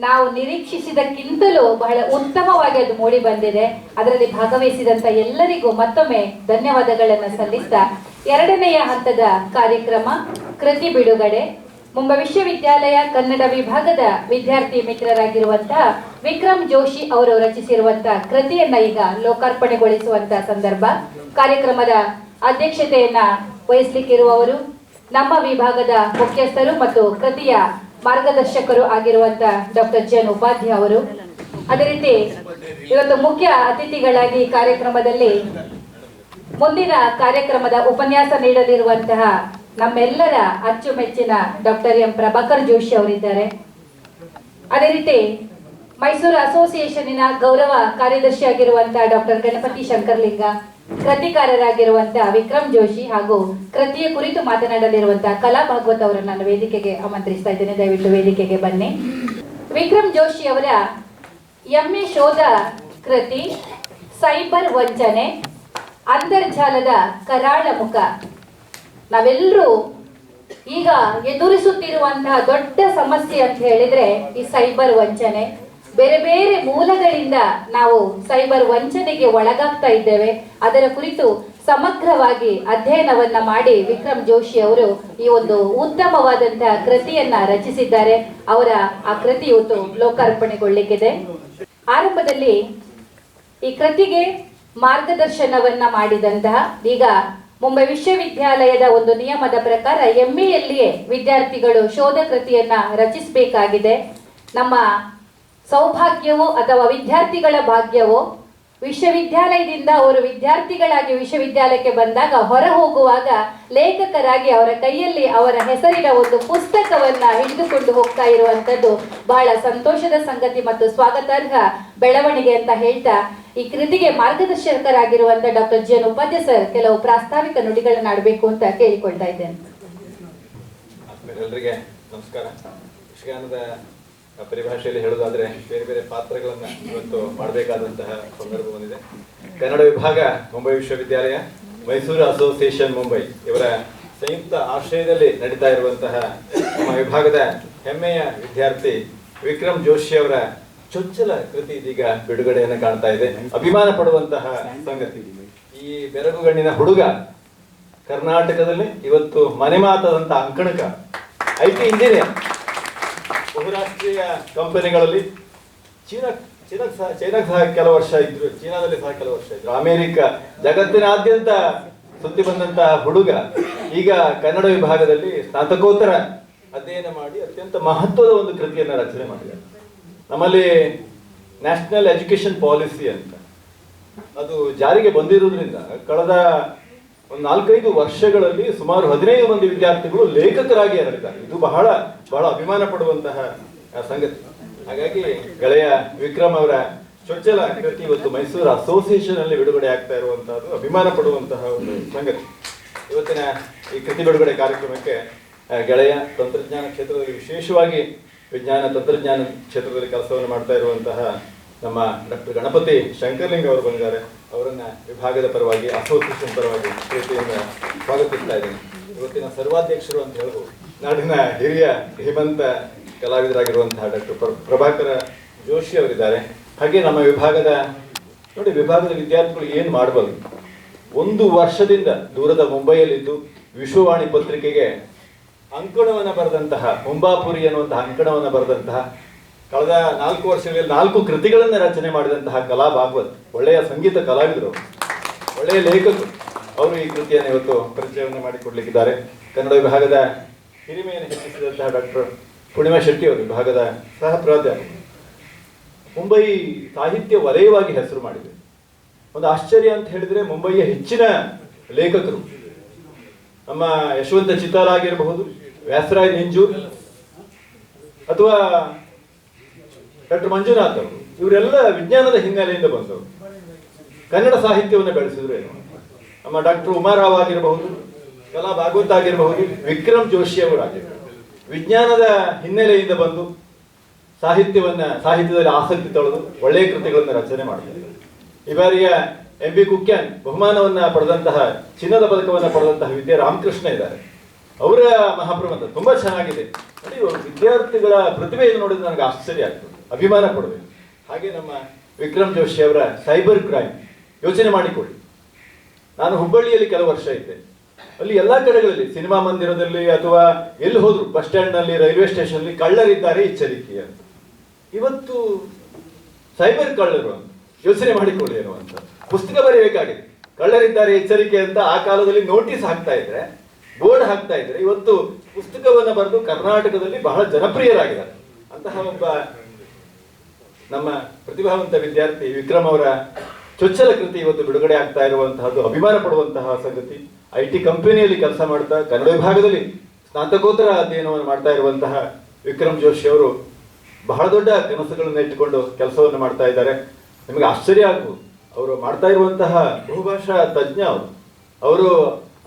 ನಾವು ನಿರೀಕ್ಷಿಸಿದಕ್ಕಿಂತಲೂ ಬಹಳ ಉತ್ತಮವಾಗಿ ಅದು ಮೂಡಿ ಬಂದಿದೆ. ಅದರಲ್ಲಿ ಭಾಗವಹಿಸಿದಂತ ಎಲ್ಲರಿಗೂ ಮತ್ತೊಮ್ಮೆ ಧನ್ಯವಾದಗಳನ್ನು ಸಲ್ಲಿಸ್ತಾ ಎರಡನೆಯ ಹಂತದ ಕಾರ್ಯಕ್ರಮ ಕೃತಿ ಬಿಡುಗಡೆ. ಮುಂಬೈ ವಿಶ್ವವಿದ್ಯಾಲಯ ಕನ್ನಡ ವಿಭಾಗದ ವಿದ್ಯಾರ್ಥಿ ಮಿತ್ರರಾಗಿರುವಂತಹ ವಿಕ್ರಮ್ ಜೋಶಿ ಅವರು ರಚಿಸಿರುವಂತಹ ಕೃತಿಯನ್ನ ಈಗ ಲೋಕಾರ್ಪಣೆಗೊಳಿಸುವಂತಹ ಸಂದರ್ಭ. ಕಾರ್ಯಕ್ರಮದ ಅಧ್ಯಕ್ಷತೆಯನ್ನ ವಹಿಸಲಿಕ್ಕಿರುವವರು ನಮ್ಮ ವಿಭಾಗದ ಮುಖ್ಯಸ್ಥರು ಮತ್ತು ಕೃತಿಯ ಮಾರ್ಗದರ್ಶಕರು ಆಗಿರುವಂತಹ ಡಾಕ್ಟರ್ ಜನ್ ಉಪಾಧ್ಯಾಯ ಅವರು. ಅದೇ ರೀತಿ ಇವತ್ತು ಮುಖ್ಯ ಅತಿಥಿಗಳಾಗಿ ಕಾರ್ಯಕ್ರಮದಲ್ಲಿ ಮುಂದಿನ ಕಾರ್ಯಕ್ರಮದ ಉಪನ್ಯಾಸ ನೀಡಲಿರುವಂತಹ ನಮ್ಮೆಲ್ಲರ ಅಚ್ಚುಮೆಚ್ಚಿನ ಡಾಕ್ಟರ್ ಎಂ ಪ್ರಭಾಕರ್ ಜೋಶಿ ಅವರಿದ್ದಾರೆ. ಅದೇ ರೀತಿ ಮೈಸೂರು ಅಸೋಸಿಯೇಷನ್ನಿನ ಗೌರವ ಕಾರ್ಯದರ್ಶಿ ಆಗಿರುವಂತಹ ಡಾಕ್ಟರ್ ಗಣಪತಿ ಶಂಕರ್ಲಿಂಗ, ಕೃತಿಕಾರರಾಗಿರುವಂತಹ ವಿಕ್ರಮ್ ಜೋಶಿ ಹಾಗೂ ಕೃತಿಯ ಕುರಿತು ಮಾತನಾಡಲಿರುವಂತಹ ಕಲಾ ಭಾಗವತ್ ಅವರನ್ನು ನಾನು ವೇದಿಕೆಗೆ ಆಮಂತ್ರಿಸ್ತಾ ಇದ್ದೇನೆ. ದಯವಿಟ್ಟು ವೇದಿಕೆಗೆ ಬನ್ನಿ. ವಿಕ್ರಮ್ ಜೋಶಿ ಅವರ ಎಮ್ಮೆ ಶೋಧ ಕೃತಿ ಸೈಬರ್ ವಂಚನೆ, ಅಂತರ್ಜಾಲದ ಕರಾಳ ಮುಖ. ನಾವೆಲ್ಲರೂ ಈಗ ಎದುರಿಸುತ್ತಿರುವಂತಹ ದೊಡ್ಡ ಸಮಸ್ಯೆ ಅಂತ ಹೇಳಿದ್ರೆ ಈ ಸೈಬರ್ ವಂಚನೆ. ಬೇರೆ ಬೇರೆ ಮೂಲಗಳಿಂದ ನಾವು ಸೈಬರ್ ವಂಚನೆಗೆ ಒಳಗಾಗ್ತಾ ಇದ್ದೇವೆ. ಅದರ ಕುರಿತು ಸಮಗ್ರವಾಗಿ ಅಧ್ಯಯನವನ್ನ ಮಾಡಿ ವಿಕ್ರಮ್ ಜೋಶಿ ಅವರು ಈ ಒಂದು ಉತ್ತಮವಾದಂತಹ ಕೃತಿಯನ್ನ ರಚಿಸಿದ್ದಾರೆ. ಅವರ ಆ ಕೃತಿ ಇವತ್ತು ಲೋಕಾರ್ಪಣೆಗೊಳ್ಳಿಕ್ಕಿದೆ. ಆರಂಭದಲ್ಲಿ ಈ ಕೃತಿಗೆ ಮಾರ್ಗದರ್ಶನವನ್ನ ಮಾಡಿದಂತಹ, ಈಗ ಮುಂಬೈ ವಿಶ್ವವಿದ್ಯಾಲಯದ ಒಂದು ನಿಯಮದ ಪ್ರಕಾರ ಎಂಎಯಲ್ಲಿಯೇ ವಿದ್ಯಾರ್ಥಿಗಳು ಶೋಧ ಕೃತಿಯನ್ನ ರಚಿಸಬೇಕಾಗಿದೆ. ನಮ್ಮ ಸೌಭಾಗ್ಯವೋ ಅಥವಾ ವಿದ್ಯಾರ್ಥಿಗಳ ಭಾಗ್ಯವೋ, ವಿಶ್ವವಿದ್ಯಾಲಯದಿಂದ ಅವರು ವಿದ್ಯಾರ್ಥಿಗಳಾಗಿ ವಿಶ್ವವಿದ್ಯಾಲಯಕ್ಕೆ ಬಂದಾಗ ಹೊರ ಹೋಗುವಾಗ ಲೇಖಕರಾಗಿ ಅವರ ಕೈಯಲ್ಲಿ ಅವರ ಹೆಸರಿನ ಒಂದು ಪುಸ್ತಕವನ್ನ ಹಿಡಿದುಕೊಂಡು ಹೋಗ್ತಾ ಇರುವಂತದ್ದು ಬಹಳ ಸಂತೋಷದ ಸಂಗತಿ ಮತ್ತು ಸ್ವಾಗತಾರ್ಹ ಬೆಳವಣಿಗೆ ಅಂತ ಹೇಳ್ತಾ ಈ ಕೃತಿಗೆ ಮಾರ್ಗದರ್ಶಕರಾಗಿರುವಂತಹ ಡಾಕ್ಟರ್ ಜನ್ ಉಪಾಧ್ಯಾಯ ಸರ್ ಕೆಲವು ಪ್ರಾಸ್ತಾವಿಕ ನುಡಿಗಳನ್ನ ಆಡಬೇಕು ಅಂತ ಕೇಳಿಕೊಳ್ತಾ ಇದ್ದೇನೆ. ಎಲ್ಲರಿಗೆ ನಮಸ್ಕಾರ. ಯಕ್ಷಗಾನದ ಪರಿಭಾಷೆಯಲ್ಲಿ ಹೇಳೋದಾದ್ರೆ ಬೇರೆ ಬೇರೆ ಪಾತ್ರಗಳನ್ನ ಇವತ್ತು ಮಾಡಬೇಕಾದಂತಹ ಸಂದರ್ಭ ಬಂದಿದೆ. ಕನ್ನಡ ವಿಭಾಗ ಮುಂಬೈ ವಿಶ್ವವಿದ್ಯಾಲಯ, ಮೈಸೂರು ಅಸೋಸಿಯೇಷನ್ ಮುಂಬೈ ಇವರ ಸಂಯುಕ್ತ ಆಶ್ರಯದಲ್ಲಿ ನಡೀತಾ ಇರುವಂತಹ ನಮ್ಮ ವಿಭಾಗದ ಹೆಮ್ಮೆಯ ವಿದ್ಯಾರ್ಥಿ ವಿಕ್ರಮ್ ಜೋಶಿ ಅವರ ಚೊಚ್ಚಲ ಕೃತಿ ಇದೀಗ ಬಿಡುಗಡೆಯನ್ನು ಕಾಣ್ತಾ ಇದೆ. ಅಭಿಮಾನ ಪಡುವಂತಹ ಸಂಗತಿ. ಈ ಬೆರಗುಗಣ್ಣಿನ ಹುಡುಗ ಕರ್ನಾಟಕದಲ್ಲಿ ಇವತ್ತು ಮನೆ ಮಾತಾದಂತಹ ಅಂಕಣಕ, IT ಇಂಜಿನಿಯರ್, ಬಹುರಾಷ್ಟ್ರೀಯ ಕಂಪನಿಗಳಲ್ಲಿ ಚೀನಾದಲ್ಲಿ ಸಹ ಕೆಲವು ವರ್ಷ ಇದ್ರು, ಅಮೆರಿಕ, ಜಗತ್ತಿನಾದ್ಯಂತ ಸುತ್ತಿ ಬಂದಂತಹ ಹುಡುಗ ಈಗ ಕನ್ನಡ ವಿಭಾಗದಲ್ಲಿ ಸ್ನಾತಕೋತ್ತರ ಅಧ್ಯಯನ ಮಾಡಿ ಅತ್ಯಂತ ಮಹತ್ವದ ಒಂದು ಕೃತಿಯನ್ನು ರಚನೆ ಮಾಡಿದ್ದಾರೆ. ನಮ್ಮಲ್ಲಿ ನ್ಯಾಷನಲ್ ಎಜುಕೇಶನ್ ಪಾಲಿಸಿ ಅಂತ ಅದು ಜಾರಿಗೆ ಬಂದಿರುವುದರಿಂದ ಕಳೆದ ಒಂದು 4-5 ವರ್ಷಗಳಲ್ಲಿ ಸುಮಾರು 15 ಮಂದಿ ವಿದ್ಯಾರ್ಥಿಗಳು ಲೇಖಕರಾಗಿ ಹರಡಿದ್ದಾರೆ. ಇದು ಬಹಳ ಬಹಳ ಅಭಿಮಾನ ಪಡುವಂತಹ ಸಂಗತಿ. ಹಾಗಾಗಿ ಗೆಳೆಯ ವಿಕ್ರಮ್ ಅವರ ಚೊಚ್ಚಲ ಕೃತಿ ಇವತ್ತು ಮೈಸೂರು ಅಸೋಸಿಯೇಷನ್ ಅಲ್ಲಿ ಬಿಡುಗಡೆ ಆಗ್ತಾ ಇರುವಂತಹದ್ದು ಅಭಿಮಾನ ಪಡುವಂತಹ ಒಂದು ಸಂಗತಿ. ಇವತ್ತಿನ ಈ ಕೃತಿ ಬಿಡುಗಡೆ ಕಾರ್ಯಕ್ರಮಕ್ಕೆ ಗೆಳೆಯ ತಂತ್ರಜ್ಞಾನ ಕ್ಷೇತ್ರದಲ್ಲಿ, ವಿಶೇಷವಾಗಿ ವಿಜ್ಞಾನ ತಂತ್ರಜ್ಞಾನ ಕ್ಷೇತ್ರದಲ್ಲಿ ಕೆಲಸವನ್ನು ಮಾಡ್ತಾ ಇರುವಂತಹ ನಮ್ಮ ಡಾಕ್ಟರ್ ಗಣಪತಿ ಶಂಕರ್ಲಿಂಗ ಅವರು ಬಂದಿದ್ದಾರೆ. ಅವರನ್ನ ವಿಭಾಗದ ಪರವಾಗಿ, ಅಸೋಸಿಯೇಷನ್ ಪರವಾಗಿ ಪ್ರೀತಿಯಿಂದ ಸ್ವಾಗತಿಸ್ತಾ ಇದ್ದೀನಿ. ಇವತ್ತಿನ ಸರ್ವಾಧ್ಯಕ್ಷರು ಅಂತ ಹೇಳ್ಬೋದು ನಾಡಿನ ಹಿರಿಯ ಶ್ರೀಮಂತ ಕಲಾವಿದರಾಗಿರುವಂತಹ ಡಾಕ್ಟರ್ ಪ್ರಭಾಕರ ಜೋಶಿ ಅವರಿದ್ದಾರೆ. ಹಾಗೆ ನಮ್ಮ ವಿಭಾಗದ ವಿದ್ಯಾರ್ಥಿಗಳು ಏನು ಮಾಡಬಲ್ಲ, 1 ವರ್ಷದಿಂದ ದೂರದ ಮುಂಬೈಯಲ್ಲಿದ್ದು ವಿಶ್ವವಾಣಿ ಪತ್ರಿಕೆಗೆ ಅಂಕಣವನ್ನು ಬರೆದಂತಹ, ಮುಂಬಾಪುರಿ ಅನ್ನುವಂತಹ ಅಂಕಣವನ್ನು ಬರೆದಂತಹ, ಕಳೆದ 4 ವರ್ಷಗಳಲ್ಲಿ 4 ಕೃತಿಗಳನ್ನು ರಚನೆ ಮಾಡಿದಂತಹ ಕಲಾ ಭಾಗವತ್, ಒಳ್ಳೆಯ ಸಂಗೀತ ಕಲಾವಿದರು, ಒಳ್ಳೆಯ ಲೇಖಕರು. ಅವರು ಈ ಕೃತಿಯನ್ನು ಇವತ್ತು ಪರಿಚಯವನ್ನು ಮಾಡಿಕೊಡ್ಲಿಕ್ಕಿದ್ದಾರೆ. ಕನ್ನಡ ವಿಭಾಗದ ಹಿರಿಮೆಯನ್ನು ಹೆಚ್ಚಿಸಿದಂತಹ ಡಾಕ್ಟರ್ ಪೂರ್ಣಿಮಾ ಶೆಟ್ಟಿ ಅವರು ವಿಭಾಗದ ಸಹ ಪ್ರಾಧ್ಯಾಪಕರು. ಮುಂಬೈ ಸಾಹಿತ್ಯ ವಲಯವಾಗಿ ಹೆಸರು ಮಾಡಿದೆ. ಒಂದು ಆಶ್ಚರ್ಯ ಅಂತ ಹೇಳಿದ್ರೆ ಮುಂಬೈಯ ಹೆಚ್ಚಿನ ಲೇಖಕರು ನಮ್ಮ ಯಶವಂತ ಚಿತ್ತಾಲ ಆಗಿರಬಹುದು, ವ್ಯಾಸರಾಯ್ ನಿಂಜೂರ್ ಅಥವಾ ಡಾಕ್ಟರ್ ಮಂಜುನಾಥ್ ಅವರು, ಇವರೆಲ್ಲ ವಿಜ್ಞಾನದ ಹಿನ್ನೆಲೆಯಿಂದ ಬಂದವರು, ಕನ್ನಡ ಸಾಹಿತ್ಯವನ್ನು ಬೆಳೆಸಿದ್ರು. ಏನು ನಮ್ಮ ಡಾಕ್ಟರ್ ಉಮಾರಾವ್ ಆಗಿರಬಹುದು, ಕಲಾ ಭಾಗವತ್ ಆಗಿರಬಹುದು, ವಿಕ್ರಮ್ ಜೋಶಿ ಅವರಾಗಿರ್ಬೋದು, ವಿಜ್ಞಾನದ ಹಿನ್ನೆಲೆಯಿಂದ ಬಂದು ಸಾಹಿತ್ಯದಲ್ಲಿ ಆಸಕ್ತಿ ತೊಳೆದು ಒಳ್ಳೆಯ ಕೃತಿಗಳನ್ನು ರಚನೆ ಮಾಡಿದ್ದಾರೆ. ಈ ಬಾರಿಯ MB ಕುಕ್ಯಾನ್ ಬಹುಮಾನವನ್ನ ಪಡೆದಂತಹ, ಚಿನ್ನದ ಪದಕವನ್ನ ಪಡೆದಂತಹ ವಿದ್ಯಾ ರಾಮಕೃಷ್ಣ ಇದ್ದಾರೆ. ಅವರ ಮಹಾಪ್ರಬಂಧ ತುಂಬಾ ಚೆನ್ನಾಗಿದೆ ನೋಡಿ. ವಿದ್ಯಾರ್ಥಿಗಳ ಪ್ರತಿಭೆಯನ್ನು ನೋಡಿದ್ರೆ ನನಗೆ ಆಶ್ಚರ್ಯ ಆಗ್ತದೆ. ಅಭಿಮಾನ ಪಡಬೇಕು. ಹಾಗೆ ನಮ್ಮ ವಿಕ್ರಮ್ ಜೋಶಿ ಅವರ ಸೈಬರ್ ಕ್ರೈಮ್ ಯೋಚನೆ ಮಾಡಿಕೊಳ್ಳಿ. ನಾನು ಹುಬ್ಬಳ್ಳಿಯಲ್ಲಿ ಕೆಲವು ವರ್ಷ ಇದ್ದೆ. ಅಲ್ಲಿ ಎಲ್ಲಾ ಕಡೆಗಳಲ್ಲಿ, ಸಿನಿಮಾ ಮಂದಿರದಲ್ಲಿ ಅಥವಾ ಎಲ್ಲಿ ಹೋದ್ರು, ಬಸ್ ಸ್ಟ್ಯಾಂಡ್ ನಲ್ಲಿ, ರೈಲ್ವೆ ಸ್ಟೇಷನ್ ಅಲ್ಲಿ ಕಳ್ಳರಿದ್ದಾರೆ ಎಚ್ಚರಿಕೆ ಅಂತ. ಇವತ್ತು ಸೈಬರ್ ಕಳ್ಳರು ಅಂತ ಯೋಚನೆ ಮಾಡಿಕೊಳ್ಳಿ ಅನ್ನುವಂಥ ಪುಸ್ತಕ ಬರೆಯಬೇಕಾಗಿದೆ. ಕಳ್ಳರಿದ್ದಾರೆ ಎಚ್ಚರಿಕೆ ಅಂತ ಆ ಕಾಲದಲ್ಲಿ ನೋಟಿಸ್ ಹಾಕ್ತಾ ಇದ್ರೆ, ಬೋರ್ಡ್ ಹಾಕ್ತಾ ಇದ್ರೆ, ಇವತ್ತು ಪುಸ್ತಕವನ್ನು ಬರೆದು ಕರ್ನಾಟಕದಲ್ಲಿ ಬಹಳ ಜನಪ್ರಿಯರಾಗಿದ್ದಾರೆ. ಅಂತಹ ಒಬ್ಬ ನಮ್ಮ ಪ್ರತಿಭಾವಂತ ವಿದ್ಯಾರ್ಥಿ ವಿಕ್ರಮ್ ಅವರ ಚೊಚ್ಚಲ ಕೃತಿ ಇವತ್ತು ಬಿಡುಗಡೆ ಆಗ್ತಾ ಇರುವಂತಹದ್ದು ಅಭಿಮಾನ ಪಡುವಂತಹ ಸಂಗತಿ. IT ಕಂಪನಿಯಲ್ಲಿ ಕೆಲಸ ಮಾಡ್ತಾ ಕನ್ನಡ ವಿಭಾಗದಲ್ಲಿ ಸ್ನಾತಕೋತ್ತರ ಅಧ್ಯಯನವನ್ನು ಮಾಡ್ತಾ ಇರುವಂತಹ ವಿಕ್ರಮ್ ಜೋಶಿ ಅವರು ಬಹಳ ದೊಡ್ಡ ಕನಸುಗಳನ್ನು ಇಟ್ಟುಕೊಂಡು ಕೆಲಸವನ್ನು ಮಾಡ್ತಾ ಇದ್ದಾರೆ. ನಿಮಗೆ ಆಶ್ಚರ್ಯ ಆಗ್ಬೋದು, ಅವರು ಮಾಡ್ತಾ ಇರುವಂತಹ ಬಹುಭಾಷಾ ತಜ್ಞ ಅವರು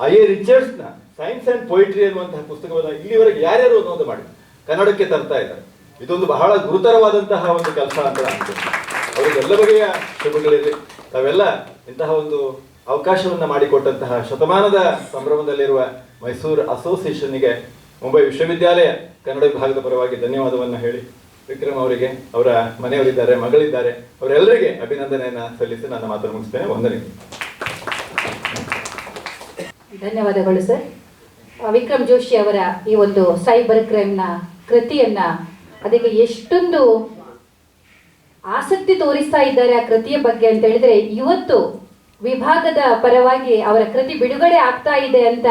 IA ರಿಚರ್ಡ್ಸ್ನ ಸೈನ್ಸ್ ಅಂಡ್ ಪೊಯಿಟ್ರಿ ಅನ್ನುವಂತಹ ಪುಸ್ತಕವನ್ನು ಇಲ್ಲಿವರೆಗೆ ಯಾರ್ಯಾರು ಅನುವಾದ ಮಾಡಿ ಕನ್ನಡಕ್ಕೆ ತರ್ತಾ ಇದ್ದಾರೆ. ಇದೊಂದು ಬಹಳ ಗುರುತರವಾದಂತಹ ಒಂದು ಕೆಲಸ ಅಂತ ಅನ್ಸುತ್ತೆ. ಅವರಿಗೆ ಎಲ್ಲ ಬಗೆಯ ಶುಭಗಳಿರಲಿ. ತಾವೆಲ್ಲ ಇಂತಹ ಒಂದು ಅವಕಾಶವನ್ನ ಮಾಡಿಕೊಟ್ಟಂತಹ ಶತಮಾನದ ಸಂಭ್ರಮದಲ್ಲಿರುವ ಮೈಸೂರು ಅಸೋಸಿಯೇಷನ್ಗೆ ಮುಂಬೈ ವಿಶ್ವವಿದ್ಯಾಲಯ ಕನ್ನಡ ವಿಭಾಗದ ಪರವಾಗಿ ಧನ್ಯವಾದವನ್ನು ಹೇಳಿ, ವಿಕ್ರಮ್ ಅವರಿಗೆ, ಅವರ ಮನೆಯವರಿದ್ದಾರೆ, ಮಗಳಿದ್ದಾರೆ, ಅವರೆಲ್ಲರಿಗೆ ಅಭಿನಂದನೆಯನ್ನ ಸಲ್ಲಿಸಿ ನನ್ನ ಮಾತನ್ನು ಮುಗಿಸ್ತೇನೆ. ವಂದನೆ. ಧನ್ಯವಾದಗಳು ಸರ್. ವಿಕ್ರಮ್ ಜೋಶಿ ಅವರ ಈ ಒಂದು ಸೈಬರ್ ಕ್ರೈಮ್ನ ಕೃತಿಯನ್ನ, ಅದಕ್ಕೆ ಎಷ್ಟೊಂದು ಆಸಕ್ತಿ ತೋರಿಸ್ತಾ ಇದ್ದಾರೆ ಆ ಕೃತಿಯ ಬಗ್ಗೆ ಅಂತ ಹೇಳಿದ್ರೆ, ಇವತ್ತು ವಿಭಾಗದ ಪರವಾಗಿ ಅವರ ಕೃತಿ ಬಿಡುಗಡೆ ಆಗ್ತಾ ಇದೆ ಅಂತ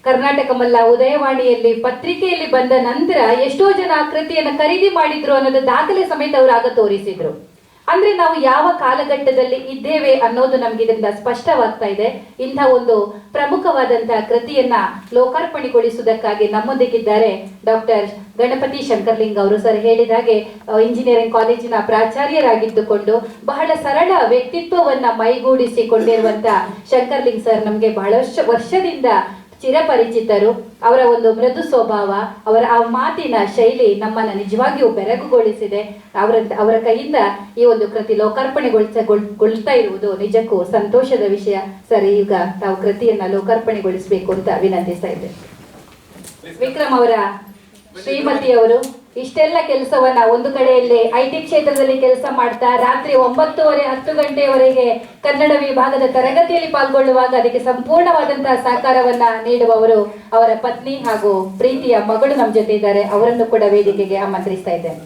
ಕರ್ನಾಟಕ ಮಲ್ಲ ಉದಯವಾಣಿಯಲ್ಲಿ ಪತ್ರಿಕೆಯಲ್ಲಿ ಬಂದ ನಂತರ ಎಷ್ಟೋ ಜನ ಆ ಕೃತಿಯನ್ನು ಖರೀದಿ ಮಾಡಿದ್ರು ಅನ್ನೋದು ದಾಖಲೆ ಸಮೇತ ಅವರು ಆಗ ತೋರಿಸಿದ್ರು. ಅಂದ್ರೆ ನಾವು ಯಾವ ಕಾಲಘಟ್ಟದಲ್ಲಿ ಇದ್ದೇವೆ ಅನ್ನೋದು ನಮ್ಗೆ ಇದರಿಂದ ಸ್ಪಷ್ಟವಾಗ್ತಾ ಇದೆ. ಇಂಥ ಒಂದು ಪ್ರಮುಖವಾದಂತಹ ಕೃತಿಯನ್ನ ಲೋಕಾರ್ಪಣೆಗೊಳಿಸುವುದಕ್ಕಾಗಿ ನಮ್ಮೊಂದಿಗಿದ್ದಾರೆ ಡಾಕ್ಟರ್ ಗಣಪತಿ ಶಂಕರ್ಲಿಂಗ್ ಅವರು. ಸರ್ ಹೇಳಿದ ಹಾಗೆ ಇಂಜಿನಿಯರಿಂಗ್ ಕಾಲೇಜಿನ ಪ್ರಾಚಾರ್ಯರಾಗಿದ್ದುಕೊಂಡು ಬಹಳ ಸರಳ ವ್ಯಕ್ತಿತ್ವವನ್ನ ಮೈಗೂಡಿಸಿಕೊಂಡಿರುವಂತ ಶಂಕರ್ಲಿಂಗ್ ಸರ್ ನಮ್ಗೆ ಬಹಳ ವರ್ಷದಿಂದ ಚಿರಪರಿಚಿತರು. ಅವರ ಒಂದು ಮೃದು ಸ್ವಭಾವ, ಅವರ ಆ ಮಾತಿನ ಶೈಲಿ ನಮ್ಮನ್ನ ನಿಜವಾಗಿಯೂ ಬೆರಗುಗೊಳಿಸಿದೆ. ಅವರ ಕೈಯಿಂದ ಈ ಒಂದು ಕೃತಿ ಲೋಕಾರ್ಪಣೆಗೊಳ್ತಾ ಇರುವುದು ನಿಜಕ್ಕೂ ಸಂತೋಷದ ವಿಷಯ. ಸರ್, ಈಗ ತಾವು ಕೃತಿಯನ್ನ ಲೋಕಾರ್ಪಣೆಗೊಳಿಸಬೇಕು ಅಂತ ವಿನಂತಿಸ್ತಾ ಇದ್ದೆ. ವಿಕ್ರಮ್ ಅವರ ಶ್ರೀಮತಿಯವರು ಇಷ್ಟೆಲ್ಲ ಕೆಲಸವನ್ನ ಒಂದು ಕಡೆಯಲ್ಲಿ IT ಕ್ಷೇತ್ರದಲ್ಲಿ ಕೆಲಸ ಮಾಡ್ತಾ ರಾತ್ರಿ 9:30, 10 ಗಂಟೆಯವರೆಗೆ ಕನ್ನಡ ವಿಭಾಗದ ತರಗತಿಯಲ್ಲಿ ಪಾಲ್ಗೊಳ್ಳುವಾಗ ಅದಕ್ಕೆ ಸಂಪೂರ್ಣವಾದಂತಹ ಸಹಕಾರವನ್ನ ನೀಡುವವರು ಅವರ ಪತ್ನಿ ಹಾಗೂ ಪ್ರೀತಿಯ ಮಗಳು ನಮ್ಮ ಜೊತೆ ಇದ್ದಾರೆ. ಅವರನ್ನು ಕೂಡ ವೇದಿಕೆಗೆ ಆಮಂತ್ರಿಸ್ತಾ ಇದ್ದೇನೆ.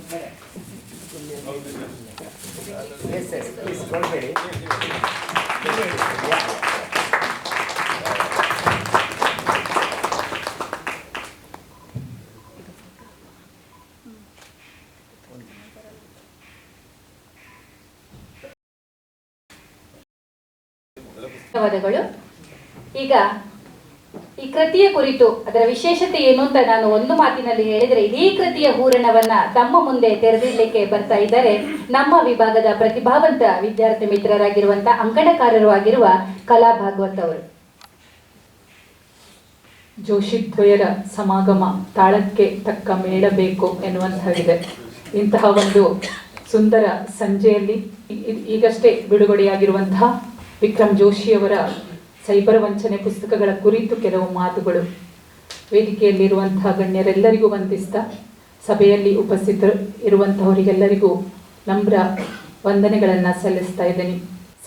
ಧನ್ಯವಾದಗಳು. ಈಗ ಈ ಕೃತಿಯ ಕುರಿತು ಅದರ ವಿಶೇಷತೆ ಏನು ಅಂತ ನಾನು ಒಂದು ಮಾತಿನಲ್ಲಿ ಹೇಳಿದ್ರೆ, ಇಡೀ ಕೃತಿಯ ಹೂರಣವನ್ನ ತಮ್ಮ ಮುಂದೆ ತೆರೆದಿಡ್ಲಿಕ್ಕೆ ಬರ್ತಾ ಇದ್ದಾರೆ ನಮ್ಮ ವಿಭಾಗದ ಪ್ರತಿಭಾವಂತ ವಿದ್ಯಾರ್ಥಿ ಮಿತ್ರರಾಗಿರುವಂತಹ ಅಂಕಣಕಾರರು ಆಗಿರುವ ಕಲಾ ಭಾಗವತ್ ಅವರು. ಜೋಶಿದ್ವಯರ ಸಮಾಗಮ ತಾಳಕ್ಕೆ ತಕ್ಕ ಮೇಳಬೇಕು ಎನ್ನುವಂಥದ್ದಿದೆ. ಇಂತಹ ಒಂದು ಸುಂದರ ಸಂಜೆಯಲ್ಲಿ ಈಗಷ್ಟೇ ಬಿಡುಗಡೆಯಾಗಿರುವಂತಹ ವಿಕ್ರಮ್ ಜೋಶಿಯವರ ಸೈಬರ್ ವಂಚನೆ ಪುಸ್ತಕಗಳ ಕುರಿತು ಕೆಲವು ಮಾತುಗಳು. ವೇದಿಕೆಯಲ್ಲಿರುವಂತಹ ಗಣ್ಯರೆಲ್ಲರಿಗೂ ವಂದಿಸ್ತಾ, ಸಭೆಯಲ್ಲಿ ಉಪಸ್ಥಿತರು ಇರುವಂತಹವರಿಗೆಲ್ಲರಿಗೂ ನಮ್ರ ವಂದನೆಗಳನ್ನು ಸಲ್ಲಿಸ್ತಾ ಇದ್ದೇನೆ.